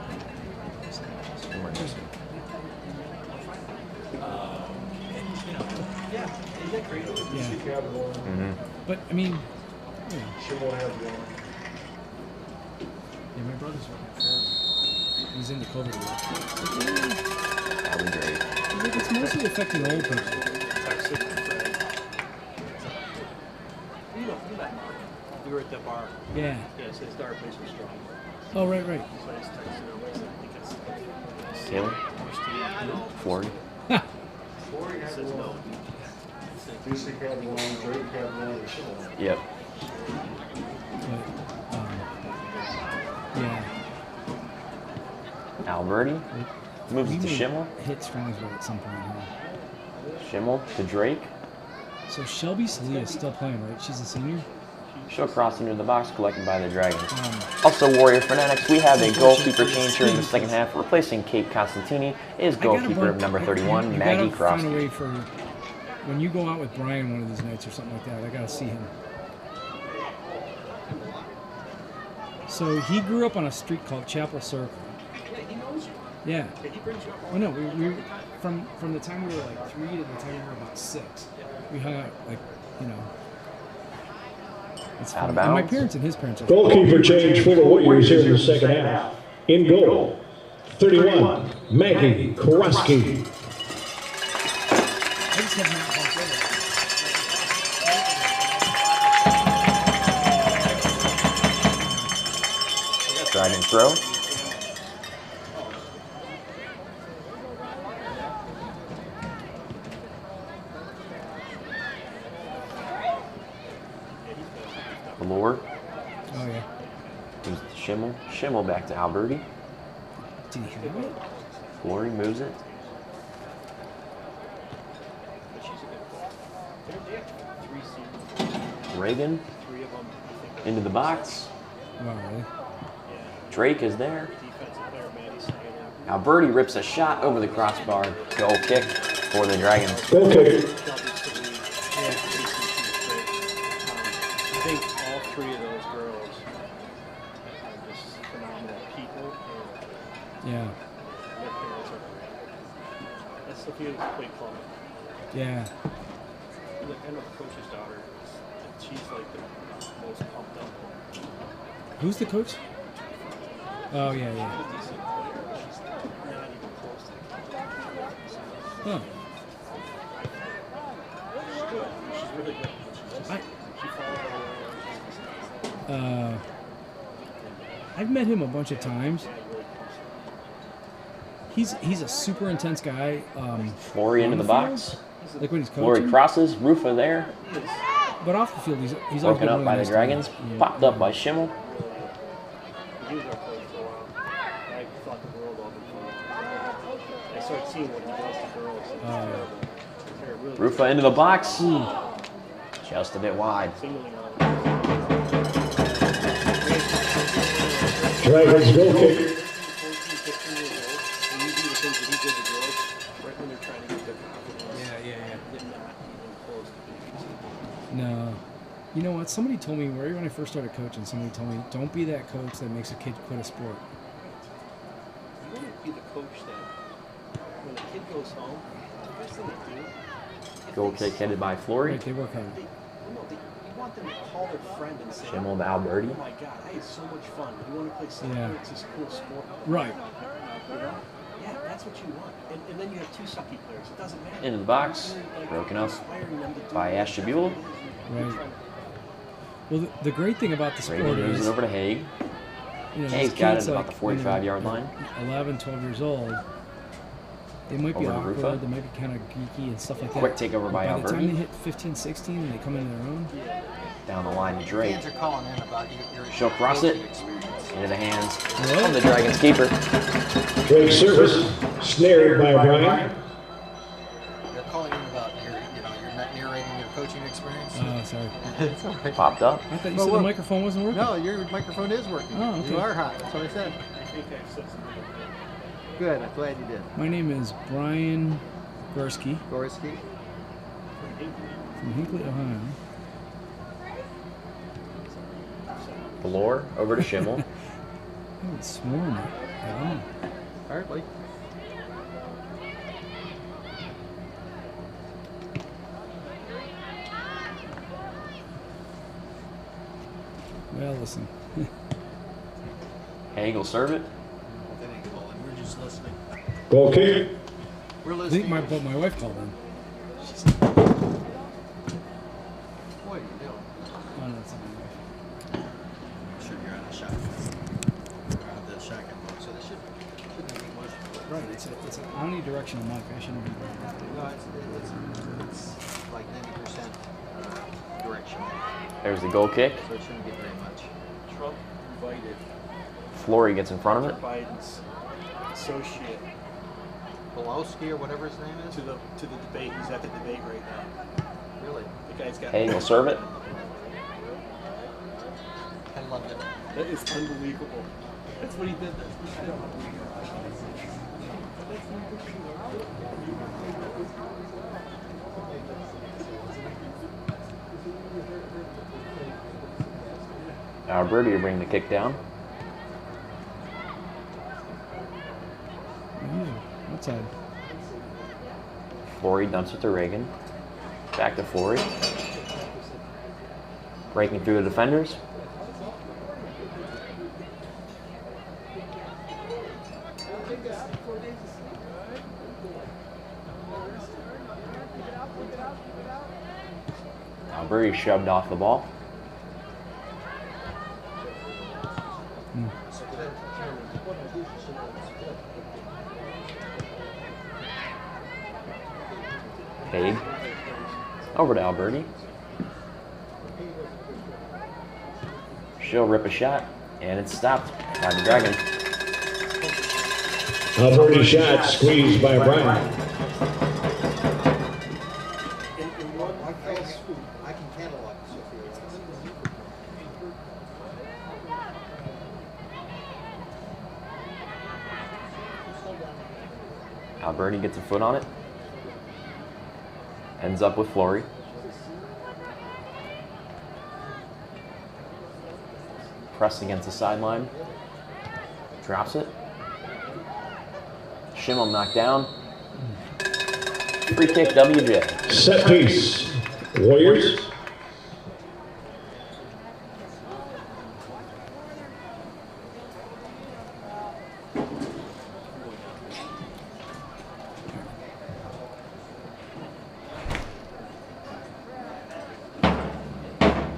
Yeah, isn't that crazy? Yeah. But I mean, you know. She won't have one. Yeah, my brother's working at Fairview. He's into COVID work. That'll be great. He's like, it's mostly affecting old people. You know that Mark. We were at the bar. Yeah. Yeah, so his daughter plays for Strong. Oh, right, right. So I just texted her away, so I think it's Taylor? Florida? It says no. Yep. But, yeah. Alberti moves We it to may Schimmel. hit Strongsville at some point, huh? Schimmel to Drake. So Shelby Salia is still playing, right? She's a senior? She'll cross into the box collected by the Dragons. Also, Warrior Fanatics, we have a goalkeeper change here in the second half. Replacing Kate Constantini is goalkeeper number 31, you Maggie gotta find a Crosby. way for when you go out with Brian one of these nights or something like that. I gotta see him. So he grew up on a street called Chapel Circle. Yeah, he knows you. Yeah. Yeah, he brings you up. Oh no, we from the time we were like 3 to the time we were about 6. We hung out like, you know. It's Out funny. of And my bounds. parents and his parents are Goalkeeper change for the Warriors here in the second half. In goal, 31, Maggie Koroski. I just have not bumped over. Dragon throw. Lure. Oh, yeah. Moves to Schimmel. Schimmel back to Alberti. Did he have it? Flory moves it. Reagan into the box. Wow, really? Drake is there. Alberti rips a shot over the crossbar. Goal kick for the Dragons. Goal kick. I think all three of those girls are just phenomenal people, and Yeah. their parents are great. That's Sophia played club. Yeah. Look, I know the coach's daughter. She's like the most pumped up. Who's the coach? Oh, yeah, yeah. She's a decent player. She's not even close to the Huh. She's good. She's really good. She follows her around. I've met him a bunch of times. He's a super intense guy. Flory into the field, box. like when he's Flory coaching. crosses. Rufa there. But off the field, he's always Broken been up really by the nice to me. Dragons. Yeah. Popped up by Schimmel. He was our coach for a while. I thought the world of him for a while. I started seeing what he does to girls. It's terrible. They're really Rufa into the box. Just a bit wide. singling out. Dragons goal kick. 14, 15 years old, and you do the things that he did to girls right when they're trying to get their confidence. Yeah. Did not even close to being No. You know what? Somebody told me right when I first started coaching, somebody told me, don't be that coach that makes a kid quit a sport. You want to be the coach that when a kid goes home, the first thing they do. if Goal they kick see- headed by Flory. Right, they work hard. You want them to call their friend and say, Schimmel to Alberti. oh my God, I had so much fun. You want to play soccer? Yeah. It's this cool sport. Right. You know? Yeah, that's what you want. And then you have two sucky players. It doesn't matter. Into the box. You're, like, Broken up inspiring them to do by whatever Ashtabula. it is you're Right. trying to- Well, the great thing about the sport Reagan moves is, it over to Haig. you know, Haig's these got it kids, about like, the 45-yard when line. they're 11, 12 years old, they might be Over to awkward, Rufa. they might be kind of geeky and stuff like that. Quick takeover by By the time Alberti. they hit 15, 16, and they come into their own, Down the line to Drake. Fans are calling in about your She'll cross it. coaching experience. Into the hands What? of the Dragons keeper. Drake's service, snared by O'Brien. They're calling in about you're not narrating your coaching experience. oh, sorry. It's all right. Popped up. I thought you Well, said the look. microphone wasn't working. No, your microphone is working. Oh, okay. You are hot. That's what I said. I think I've said something like that. Good. I'm glad you did. My name is Brian Gorski Gorski. from Hinckley, Ohio. The lure over to Schimmel. I haven't sworn it at all. Hardly. Well, listen. Haig will serve it. That ain't calling. We're just listening. Goal kick. We're I think listening. but my wife called in. What are you doing? Oh, no, it's not my wife. I'm sure you're on a shotgun. You're on the shotgun mode, so this shouldn't be much. Right, it's an omnidirectional mic. I shouldn't be. No, it's like 90% direction, There's the goal kick. so it shouldn't get very much. Trump invited Flory gets in front of it. Biden's associate Pulowski or whatever his name is. to the debate. He's at the debate right now. Really, The guy's got. Haig will serve it. I loved it. That is unbelievable. That's what he did. That's what he did. Alberti to bring the kick down. Ooh, outside. Flory dumps it to Reagan. Back to Flory. Breaking through the defenders. Alberti shoved off the ball. Haig. Over to Alberti. She'll rip a shot, and it's stopped by the Dragon. Alberti shot squeezed by Brown. I can catalog Alberti gets a foot on it. Ends up with Flory. Pressed against the sideline. Drops it. Schimmel knocked down. Free kick, WJ. Set piece. Warriors.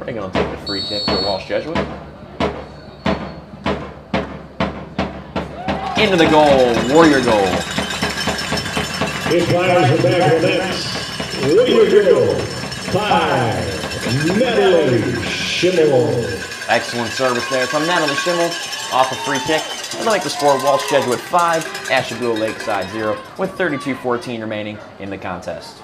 They're going to take the free kick for Walsh Jesuit. Into the goal, Warrior goal. It fires the back of the net. Warrior goal. 5. Natalie Schimmel. Excellent service there from Natalie Schimmel off a free kick. I'd like to score Walsh Jesuit 5, Ashtabula Lakeside 0, with 32-14 remaining in the contest.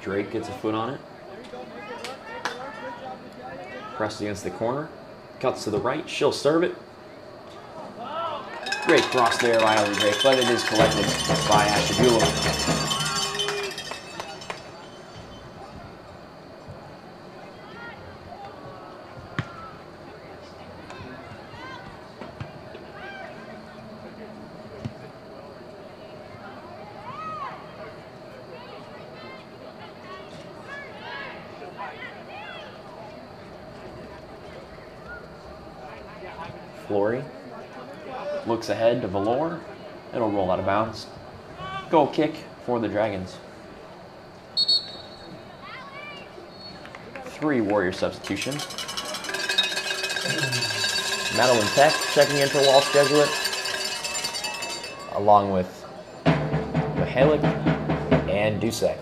Drake gets a foot on it. Pressed against the corner. Cuts to the right. She'll serve it. Great cross there by Ellie Drake, but it is collected by Ashtabula. Flory looks ahead to Valor. It'll roll out of bounds. Goal kick for the Dragons. 3 Warrior substitutions. Madeline Peck checking in for Walsh Jesuit, along with Mihalik and Dusek.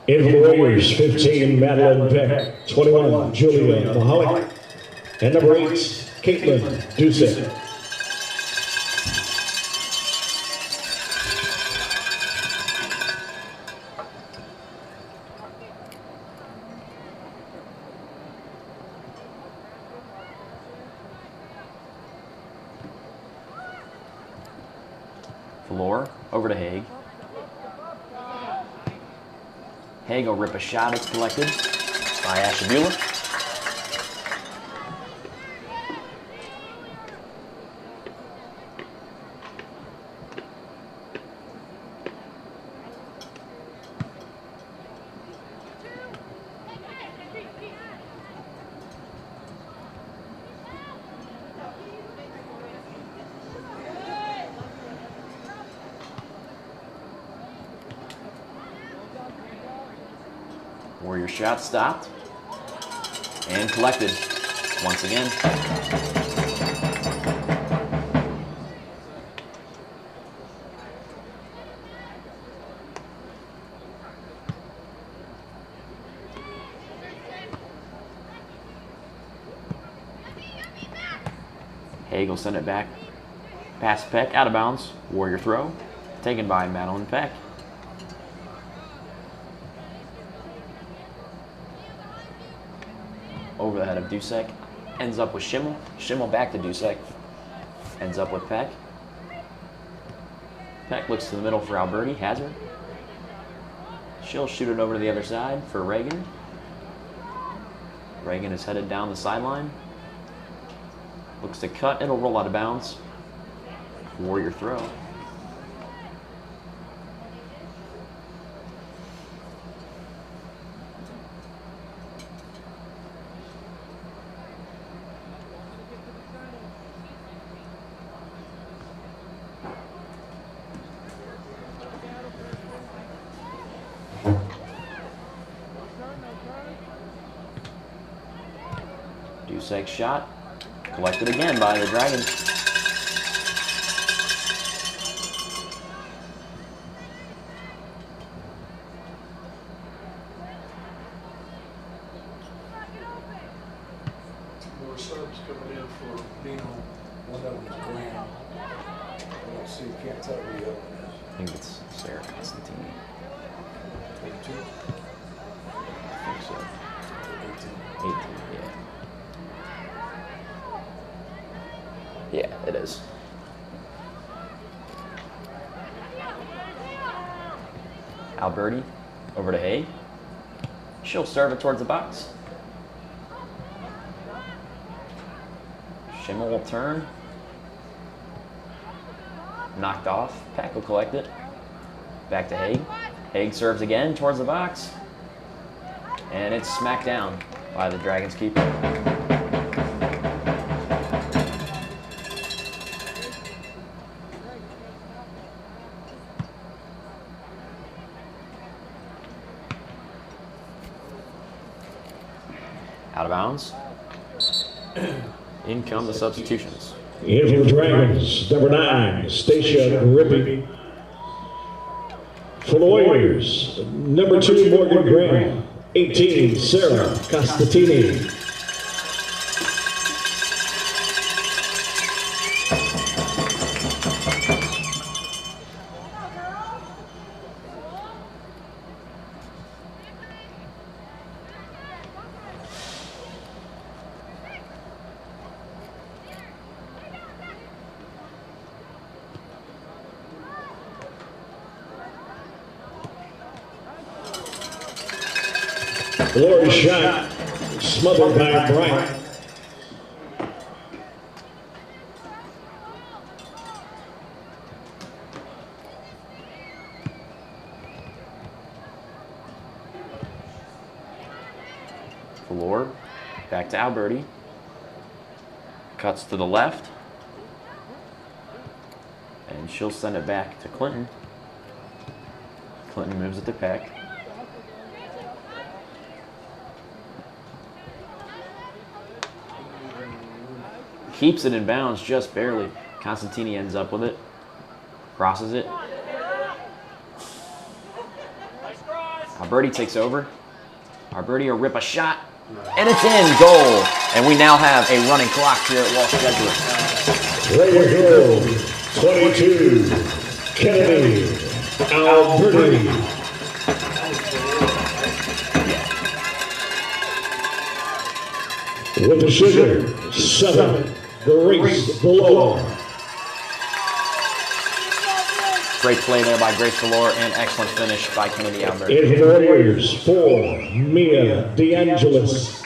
In for the Warriors, 15, Madeline Peck. 21, Julia Mahalik. And number 8, Caitlin Dusek. Valor over to Haig. Haig will rip a shot. It's collected by Ashtabula. Warrior shot stopped and collected once again. Haig will send it back Pass Peck, out of bounds. Warrior throw, taken by Madeline Peck. Over the head of Dusek, ends up with Schimmel. Schimmel back to Dusek, ends up with Peck. Peck looks to the middle for Alberti, has her. She'll shoot it over to the other side for Reagan. Reagan is headed down the sideline. Looks to cut, it'll roll out of bounds. Warrior throw. Dusek shot, collected again by the Dragons. More subs coming in for Dino. One of them is Graham. Let's see, can't tell who the other one is. I think it's Sarah Constantini. 22, I think so. 18. 18, yeah. Yeah, it is. Alberti over to Hay. She'll serve it towards the box. Schimmel will turn. Knocked off. Peck will collect it. Back to Haig. Haig serves again towards the box. And it's smacked down by the Dragons keeper. Out of bounds. In come the substitutions. In for the Dragons, number 9, Stacia Grippi. For the Warriors, number 2, Morgan Graham. 18, Sarah Costantini. Lord shot, smothered by Bryant. Lord, back to Alberti. Cuts to the left. And she'll send it back to Clinton. Clinton moves it to Peck. Keeps it in bounds just barely. Constantini ends up with it. Crosses it. Alberti takes over. Alberti will rip a shot. And it's in. Goal. And we now have a running clock here at Walsh Jesuit. Ready to go. 22, Kennedy Alberti. With the sugar, 7. Grace Valor. Great play there by Grace Valor and excellent finish by Kennedy Alberti. In for the Warriors, 4, Mia DeAngelis.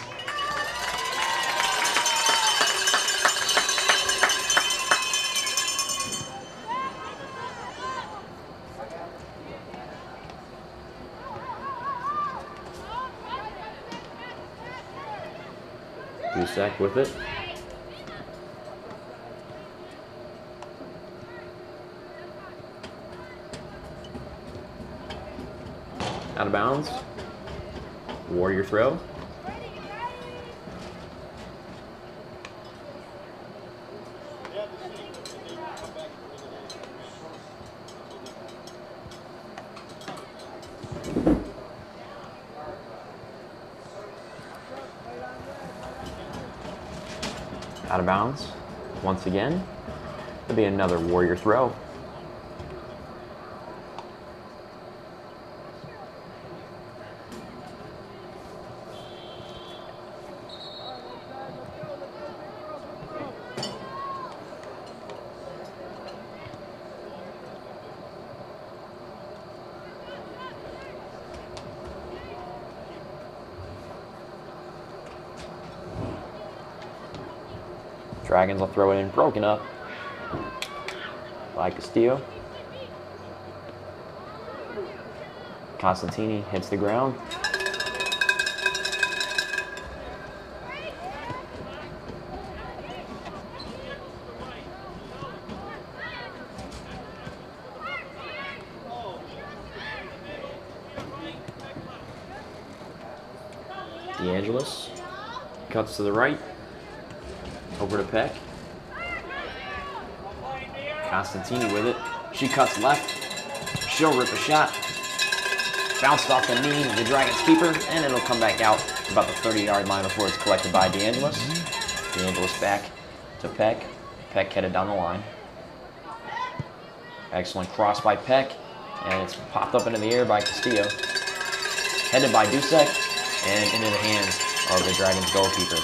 Dusek with it. Out of bounds. Warrior throw. Out of bounds once again. It'll be another Warrior throw. Dragons will throw it in, broken up by Castillo. Constantini hits the ground. DeAngelis cuts to the right. Over to Peck. Constantini with it. She cuts left. She'll rip a shot. Bounced off the knee of the Dragons keeper, and it'll come back out about the 30-yard line before it's collected by DeAngelis. DeAngelis back to Peck. Peck headed down the line. Excellent cross by Peck, and it's popped up into the air by Castillo. Headed by Dusek, and into the hands of the Dragons goalkeeper.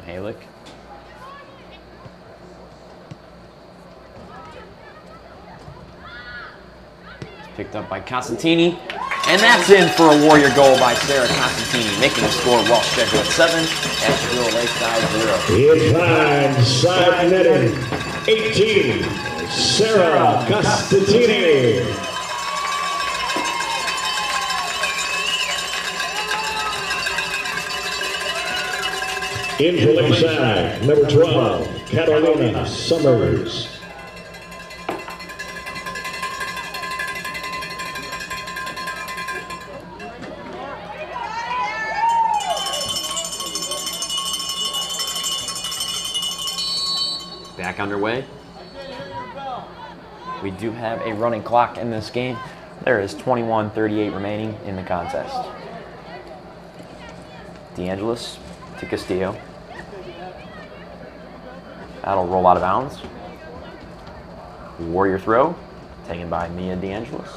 Mahalik. Picked up by Constantini, and that's in for a Warrior goal by Sarah Constantini, making the score Walsh Jesuit 7, Asheville Lakeside 0. Inside side netting, 18, Sarah Constantini. Into Lakeside, number 12, Catalina Summers. Back underway. We do have a running clock in this game. There is 21:38 remaining in the contest. DeAngelis to Castillo. That'll roll out of bounds. Warrior throw, taken by Mia DeAngelis.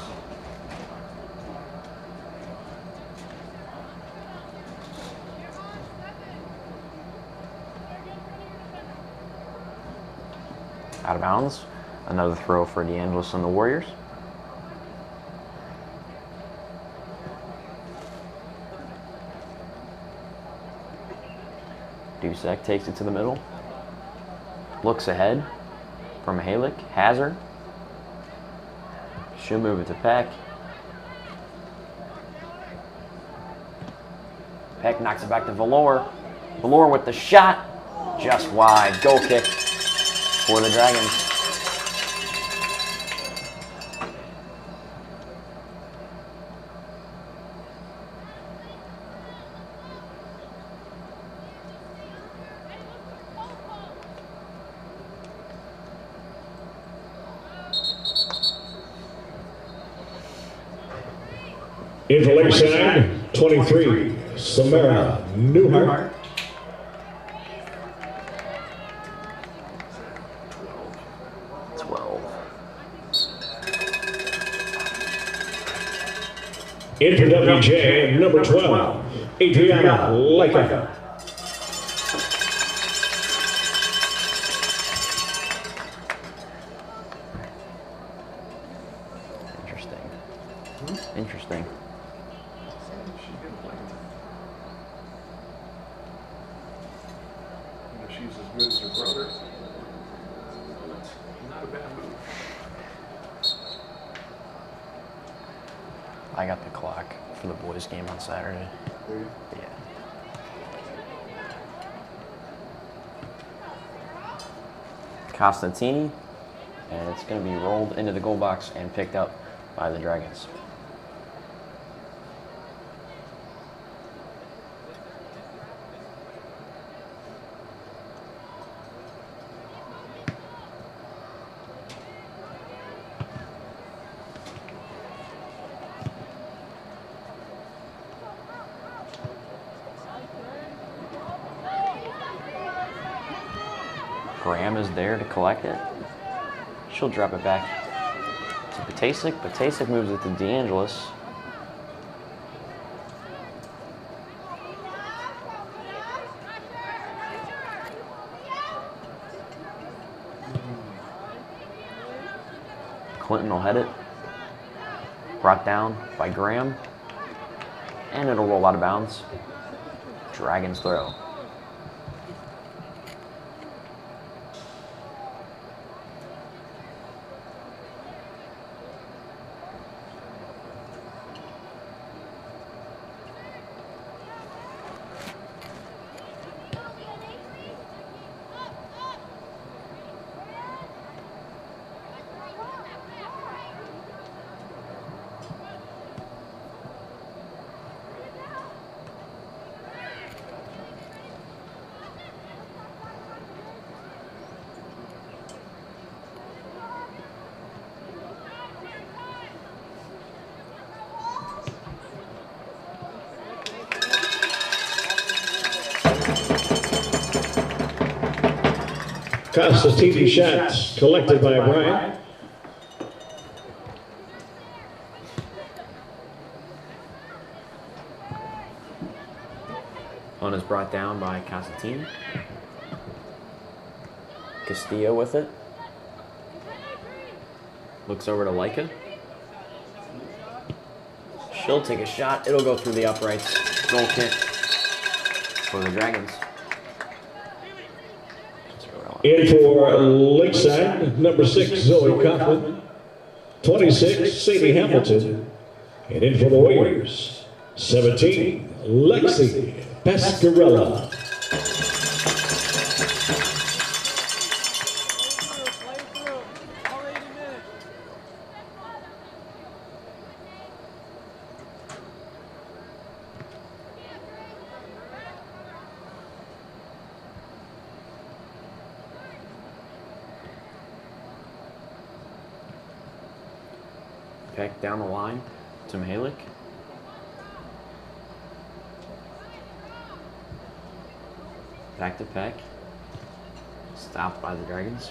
Out of bounds. Another throw for DeAngelis and the Warriors. Dusek takes it to the middle. Looks ahead for Mahalik. Has her. She'll move it to Peck. Peck knocks it back to Valor. Valor with the shot. Just wide. Goal kick for the Dragons. Into Lakeside, 23, Samara Newhart. Into WJ, number 12, Adriana Leica. Interesting. She's as good as her brother. Not a bad move. I got the clock for the boys' game on Saturday. Yeah. Constantini, and it's going to be rolled into the goal box and picked up by the Dragons. Graham is there to collect it. She'll drop it back to Patasic. Patasic moves it to DeAngelis. Clinton will head it. Brought down by Graham. And it'll roll out of bounds. Dragons throw. Constantine shots collected by Bryant. Punt is brought down by Constantine. Castillo with it. Looks over to Leica. She'll take a shot. It'll go through the uprights. Goal kick for the Dragons. In for Lakeside, number 6, Zoe Kaufman. 26, Sadie Hamilton. And in for the Warriors, 17, Lexi Pascarella. Peck down the line to Mihalik. Back to Peck. Stopped by the Dragons.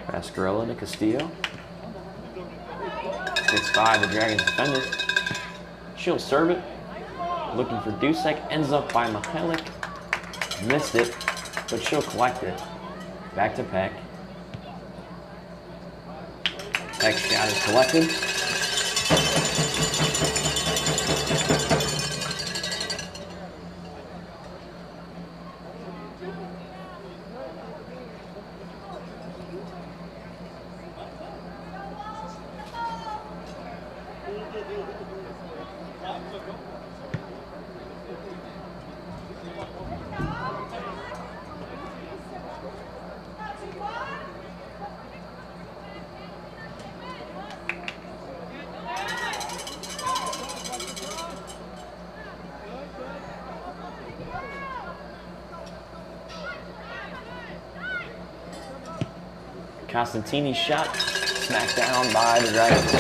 Pascarella to Castillo. Gets by the Dragons defender. She'll serve it. Looking for Dusek. Ends up by Mihalik. Missed it, but she'll collect it. Back to Peck. Peck's shot is collected. Constantini's shot smacked down by the Dragons. To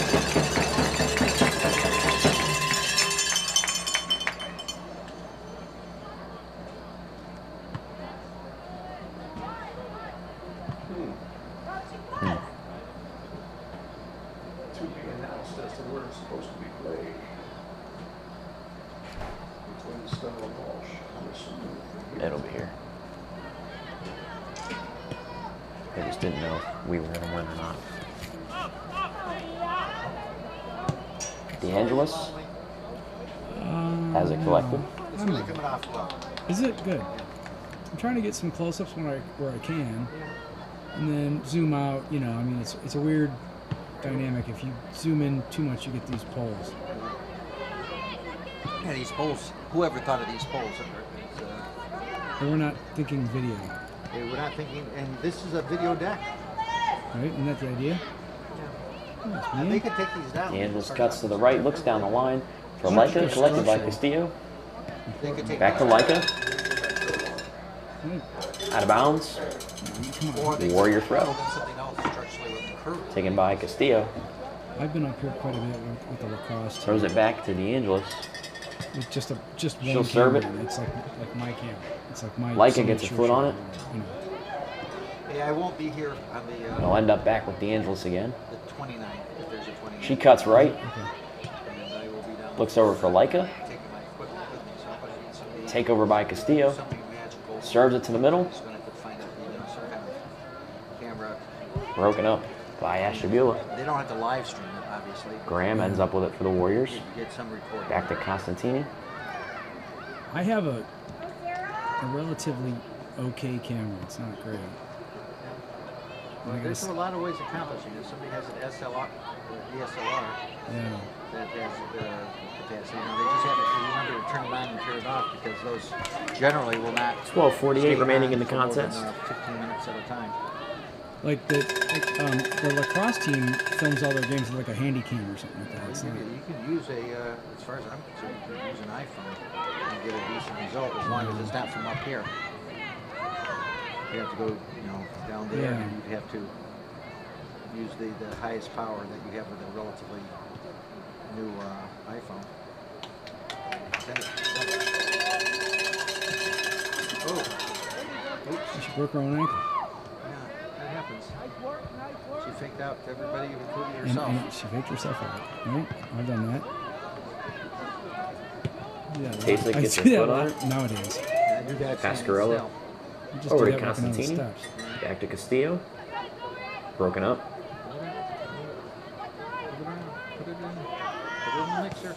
be announced as the word is supposed to be played. Between Stella and Walsh. It'll be here. I just didn't know if we were going to win or not. DeAngelis has it collected. Is it good? I'm trying to get some close-ups where I can, and then zoom out. You know, I mean, it's a weird dynamic. If you zoom in too much, you get these poles. Yeah, these poles. Whoever thought of these poles? And we're not thinking video. We're not thinking, and this is a video deck. Right? Isn't that the idea? And they could take these down. DeAngelis cuts to the right, looks down the line for Leica, collected by Castillo. They could take Back to Leica. Out of bounds. Warrior throw. Taken by Castillo. I've been up here quite a bit with the lacrosse. Throws it back to DeAngelis. It's just one She'll serve it. camera. It's like my camera. It's like my. Leica gets a foot on it. You know. Yeah, I won't be here on the. It'll end up back with DeAngelis again. The 29th, if there's a 29th. She cuts right. Okay. And I will be down. Looks over for Leica. Taking my equipment with me, so if I need somebody. Take over by Castillo. Something magical. Serves it to the middle. Just gonna have to find some kind of camera. Broken up by Ashabula. They don't have to live stream it, obviously. Graham ends up with it for the Warriors. Get some recording. Back to Constantini. I have a relatively okay camera. It's not great. Well, there's a lot of ways of accomplishing it. Somebody has an SLR, DSLR Yeah. that has capacity. They just have to remember to turn it on and turn it off because those generally will not. 12:48 remaining in the stay on for more than, contest. 15 minutes at a time. Like the lacrosse team films all their games with like a handy cam or something like that. It's not, You can use as far as I'm concerned, you can use an iPhone and get a decent result as long as it's not from up here. You have to go, down there, Yeah. and you'd have to use the highest power that you have with a relatively new iPhone. Oh, oops. she broke her own ankle. Yeah, that happens. She faked out everybody, including herself. And she faked herself out. Right? I've done that. Yeah, Tasek I gets see her that foot a on lot it. nowadays. I do that Pascarella. still. You just Over do to that walking down the Constantini. steps. Back to Castillo. Broken up. Put it in the mixer.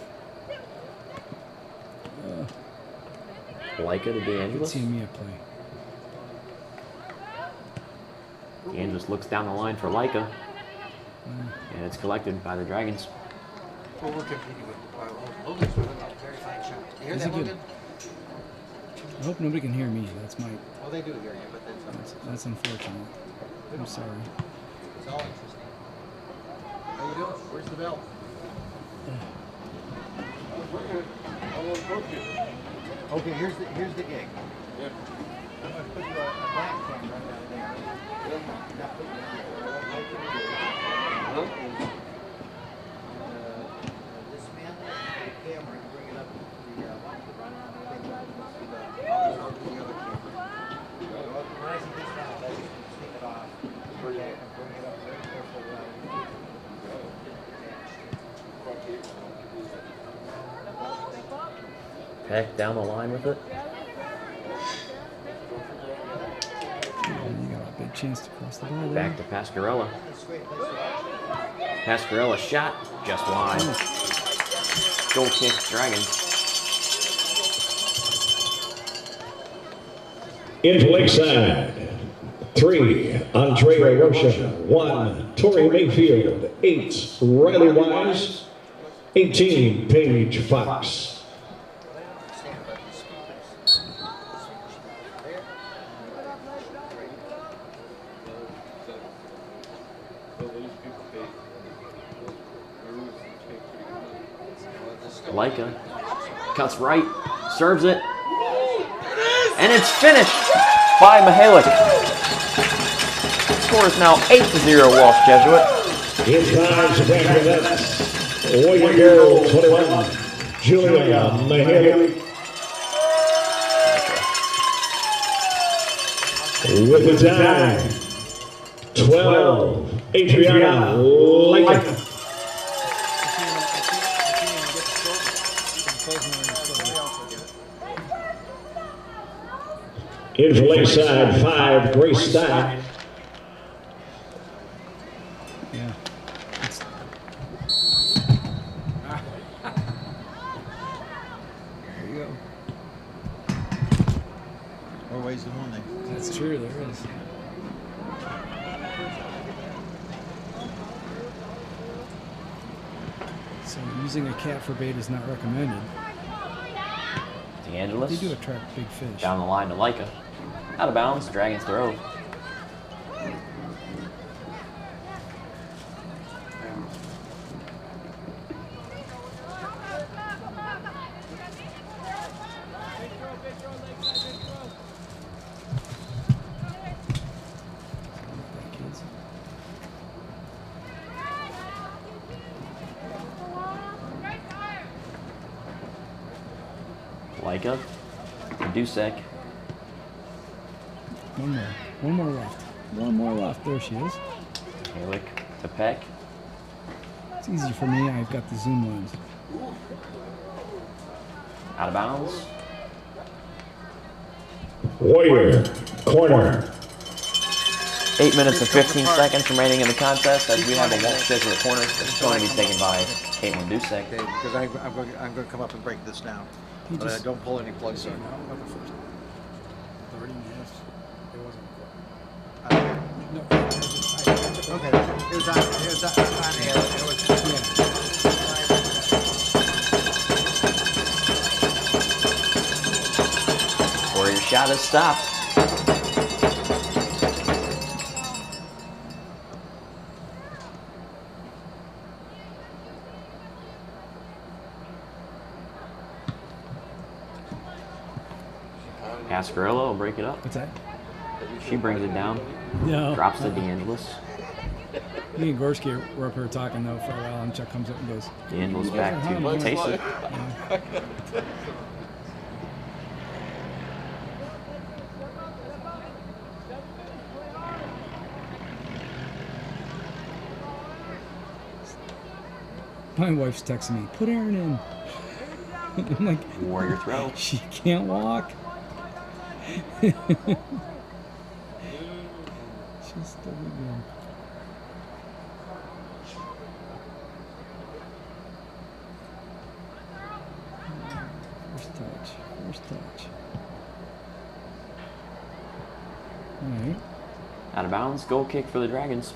Leica to Good DeAngelis. seeing me at play. DeAngelis looks down the line for Leica. And it's collected by the Dragons. Well, we're competing with Logan's with a very fine shot. You hear Is that, it good? Logan? I hope nobody can hear me. That's my. Well, they do hear you, but That's unfortunate. I'm sorry. it's all interesting. How you doing? Where's the bell? Okay, here's the gig. I'm gonna put a back camera down there. Not put it here. Dismantle the camera and bring it up to the I'll do the other camera. When I see this now, I just take it off. Bring it up very careful. Peck down the line with it. You got a big chance to cross the ball there. Back to Pascarella. Pascarella shot just wide. Goal kick, Dragons. Into Lakeside. 3, Andrea Rocha. 1, Tori Mayfield. 8, Riley Wise. 18, Paige Fox. Leica cuts right, serves it, and it's finished by Mihalik. Score is now 8-0 Walsh Jesuit. In times back to that Warrior Girl 21, Julia Mahalik. With the time, 12, Adriana Leica. In for Lakeside, 5, Grace Stein. Yeah. There you go. More ways than one. That's true, there is. So using a cat for bait is not recommended. DeAngelis They do attract big fish. down the line to Leica. Out of bounds, Dragons throw. Leica to Dusek. One more. One more left. One more left. There she is. Halick to Peck. It's easy for me. I've got the zoom lens. Out of bounds. Warrior, corner. 8 minutes and 15 seconds remaining in the contest as we have a Walsh Jesuit corner that's going to be taken by Caitlin Dusek. Okay, because I'm going to come up and break this down. But don't pull any plugs in. 30 minutes. It wasn't. Okay, it was on the air. It was, Warrior shot is stopped. Ascarello will break it up. What's that? She brings it down. No. Drops to DeAngelis. Me and Gorski were up here talking though for a while, and Chuck comes up and goes, DeAngelis back to Taysom. My wife's texting me, put Aaron in. I'm like, Warrior throw. She can't walk. She's still again. First touch. First touch. All right. Out of bounds. Goal kick for the Dragons.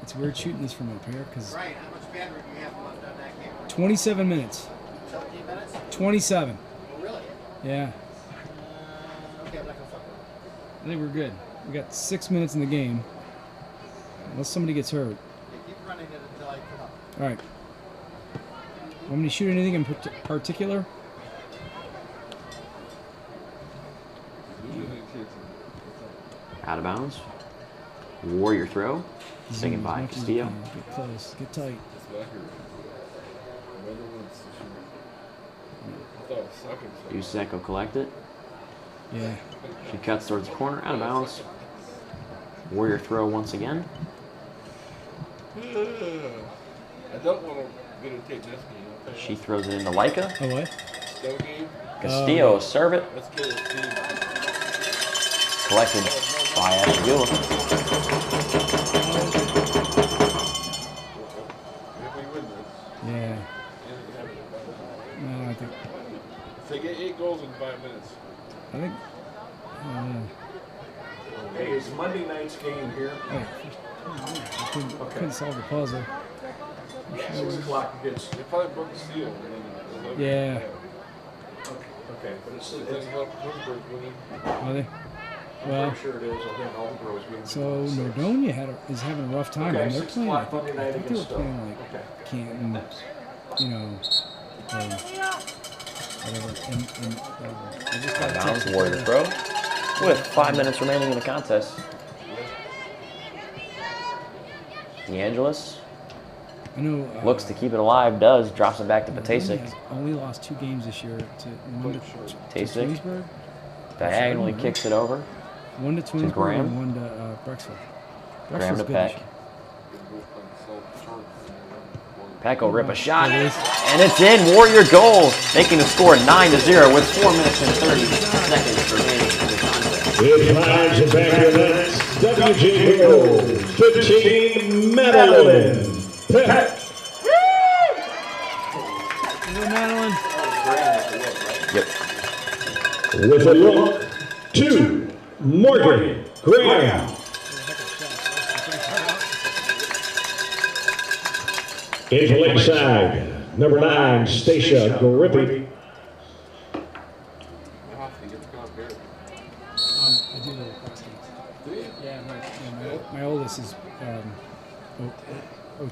It's weird shooting this from up here because Ryan, how much battery do you have left on that camera? 27 minutes. 17 minutes? 27. Oh, really? Yeah. Okay, I'm not going to fuck with it. I think we're good. We got 6 minutes in the game. Unless somebody gets hurt. Yeah, keep running it until I come up. All right. Want me to shoot anything in particular? Out of bounds. Warrior throw. Taken by As much as you Castillo. can. Get close. Get tight. Dusek will collect it. Yeah. She cuts towards the corner. Out of bounds. Warrior throw once again. I don't want to videotape this game. Okay? She throws it into Leica. Oh, what? Still game? Castillo will serve it. Let's get it, Steve. Collected by Asheville. If we win this, Yeah. anything can happen in 5 minutes. No, I think. If they get 8 goals in 5 minutes. I think. Hey, it's Monday night's game here. I couldn't solve the puzzle. 6 o'clock against. They probably broke the seal. Yeah. Okay, but it's Pittsburgh winning. Are they? I'm Well, pretty sure it is. I think all the girls being. so Nordonia is having a rough time. Okay, And they're 6 playing. o'clock Monday night I think they were against. playing like Okay. Canton, you know, whatever. And I just got a Bounds. text Warrior throw. With 5 minutes remaining in the contest. DeAngelis I know. looks to keep it alive. Does. Drops it back to Nordonia Patasic. has only lost 2 games this year to one to Tasic. Twinsburg, Diagonally kicks it over. one to Twinsburg, Graham. and one to Brexford. Graham Brexford's to good Peck. this year. Peck will rip a shot. And it's in. Warrior goal. Making the score 9-0 with 4 minutes and 30 seconds remaining in the contest. It finds the back of the net. WG goal 15, Madeline Peck. Madeline. Yep. With a look to Morgan Graham. Into Lakeside, number 9, Stacia Garippi. oldest is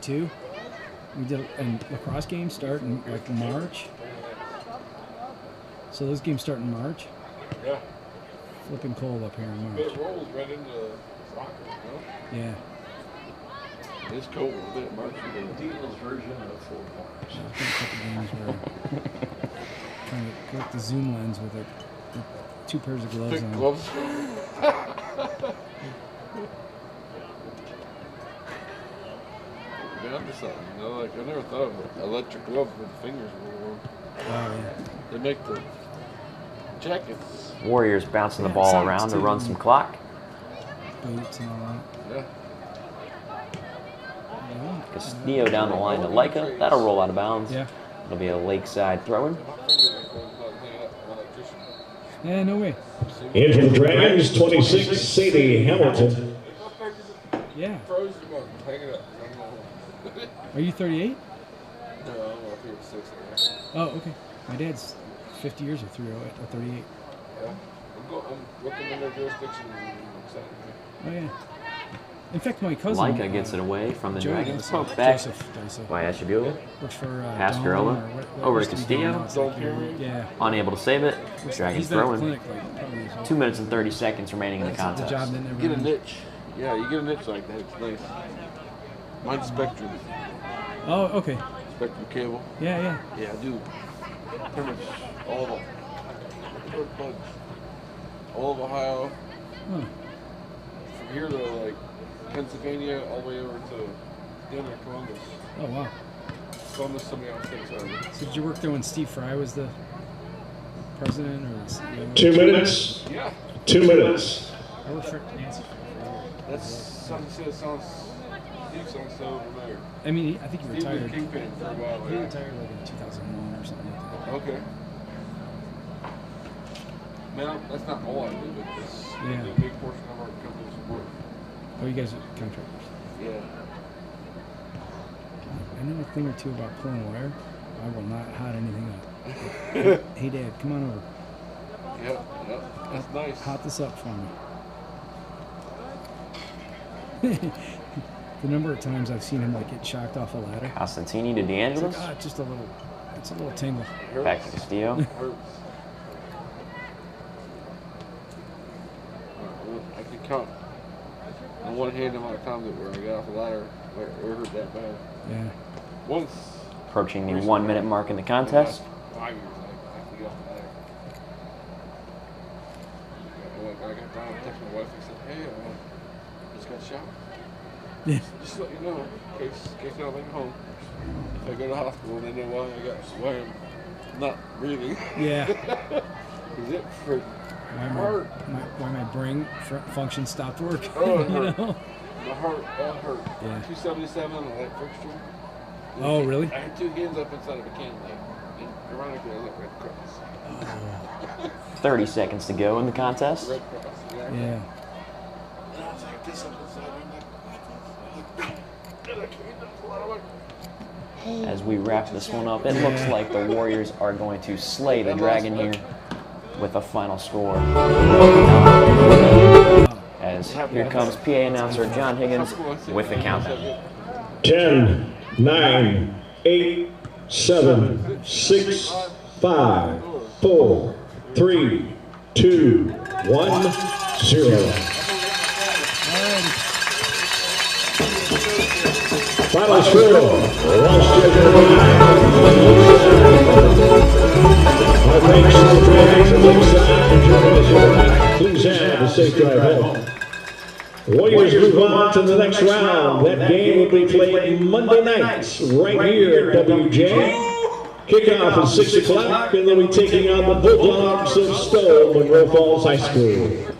02. We did, and lacrosse games start in like March. So those games start in March. Yeah. Flipping cold up here in But March. it rolls right into soccer, you know? Yeah. It's cold a bit, March. Dino's version of Four Corners. There's been a couple games where trying to collect the zoom lens with it. With 2 pairs of gloves Thick on. gloves. Down to something, you know, like I never thought of it. Electric gloves with fingers were warm. Oh yeah. They make the jackets. Warriors bouncing the Yeah, ball socks around to too. run some clock. Boots and all that. Yeah. Yeah. Castillo down the line to Leica. That'll roll out of bounds. Yeah. It'll be a Lakeside throw-in. My fingers are going like hanging up an electrician. Yeah, no way. Into the Dragons, 26, Sadie Hamilton. Yeah. Froze them up, hanging up. Are you 38? No, I'm up here at 6. Oh, okay. My dad's 50 years or 38. Yeah. I'm looking in their jurisdiction and excited. Oh yeah. In fact, my cousin. Leica gets it away from the Joey Dragons. does. Poke back Joseph does. by Ashibula. Works for Pass Dawn, Girl or what over used to be Dawn, Castillo. now it's like, yeah. Unable to save it. He's Dragons been at the throwing. clinic like probably his whole- 2 minutes and 30 seconds remaining in the The job contest. didn't ever Get a end. niche. Yeah, you get a niche like that. It's nice. Mine's Spectrum. Oh, okay. Spectrum cable. Yeah, yeah. Yeah, I do. Pretty much all of them. All of Ohio. Huh. From here to like Pennsylvania, all the way over to Denver, Columbus. Oh wow. Columbus, somebody else takes over. So did you work there when Steve Fry was the president or the CEO? 2 minutes. Yeah. 2 minutes. I worked for Nancy. That's something that sounds. Steve sounds so familiar. I mean, I think he Steve was retired. Kingpin for a while. He Yeah. retired like in 2001 or something like that. Okay. Man, that's not all I do, but it's Yeah. a big portion of our company's work. Oh, you guys are contractors. Yeah. I know a thing or two about pulling wire. I will not hot anything up. Hey, Dad, come on over. Yep. That's nice. Hot this up for me. The number of times I've seen him like get shocked off a ladder. Costantini to It's DeAngelis. like, just a little. It's a little tingle. Back to Castillo. Hurts. I can count on one hand the amount of times where I got off the ladder where it hurt that bad. Yeah. Once. Approaching the 1 minute mark in the contest. 5 years I have to get off the ladder. I got down and texted my wife and said, hey, I just got shot. Yeah. Just to let you know, in case y'all leave home. If I go to the hospital and they know why I'm not breathing. Yeah. Is it for heart? Why my brain function stopped working. Oh, it you hurt. know? My heart all hurt. Yeah. 277 on that fixture. Oh, really? I had 2 hands up inside of a can leg. And ironically, I was at Red Cross. 30 seconds to go in the contest. Red Cross. Yeah. And I was like, this up inside. I'm like, and I can't pull out of my. As we wrap this one up, it looks like the Warriors are going to slay the Dragon here with a final score. As here comes PA announcer John Higgins with the countdown. 10, 9, 8, 7, 6, 5, 4, 3, 2, 1, 0. Final score, Walsh Our thanks to the Dragons of Lakeside for joining us here tonight. Please have a safe drive home. The Warriors move on to the next round. That game will be played Monday nights right here at WJ. Kickoff at 6 o'clock, and they'll be taking on the Bulldogs of Stowe, Monroe Falls High School.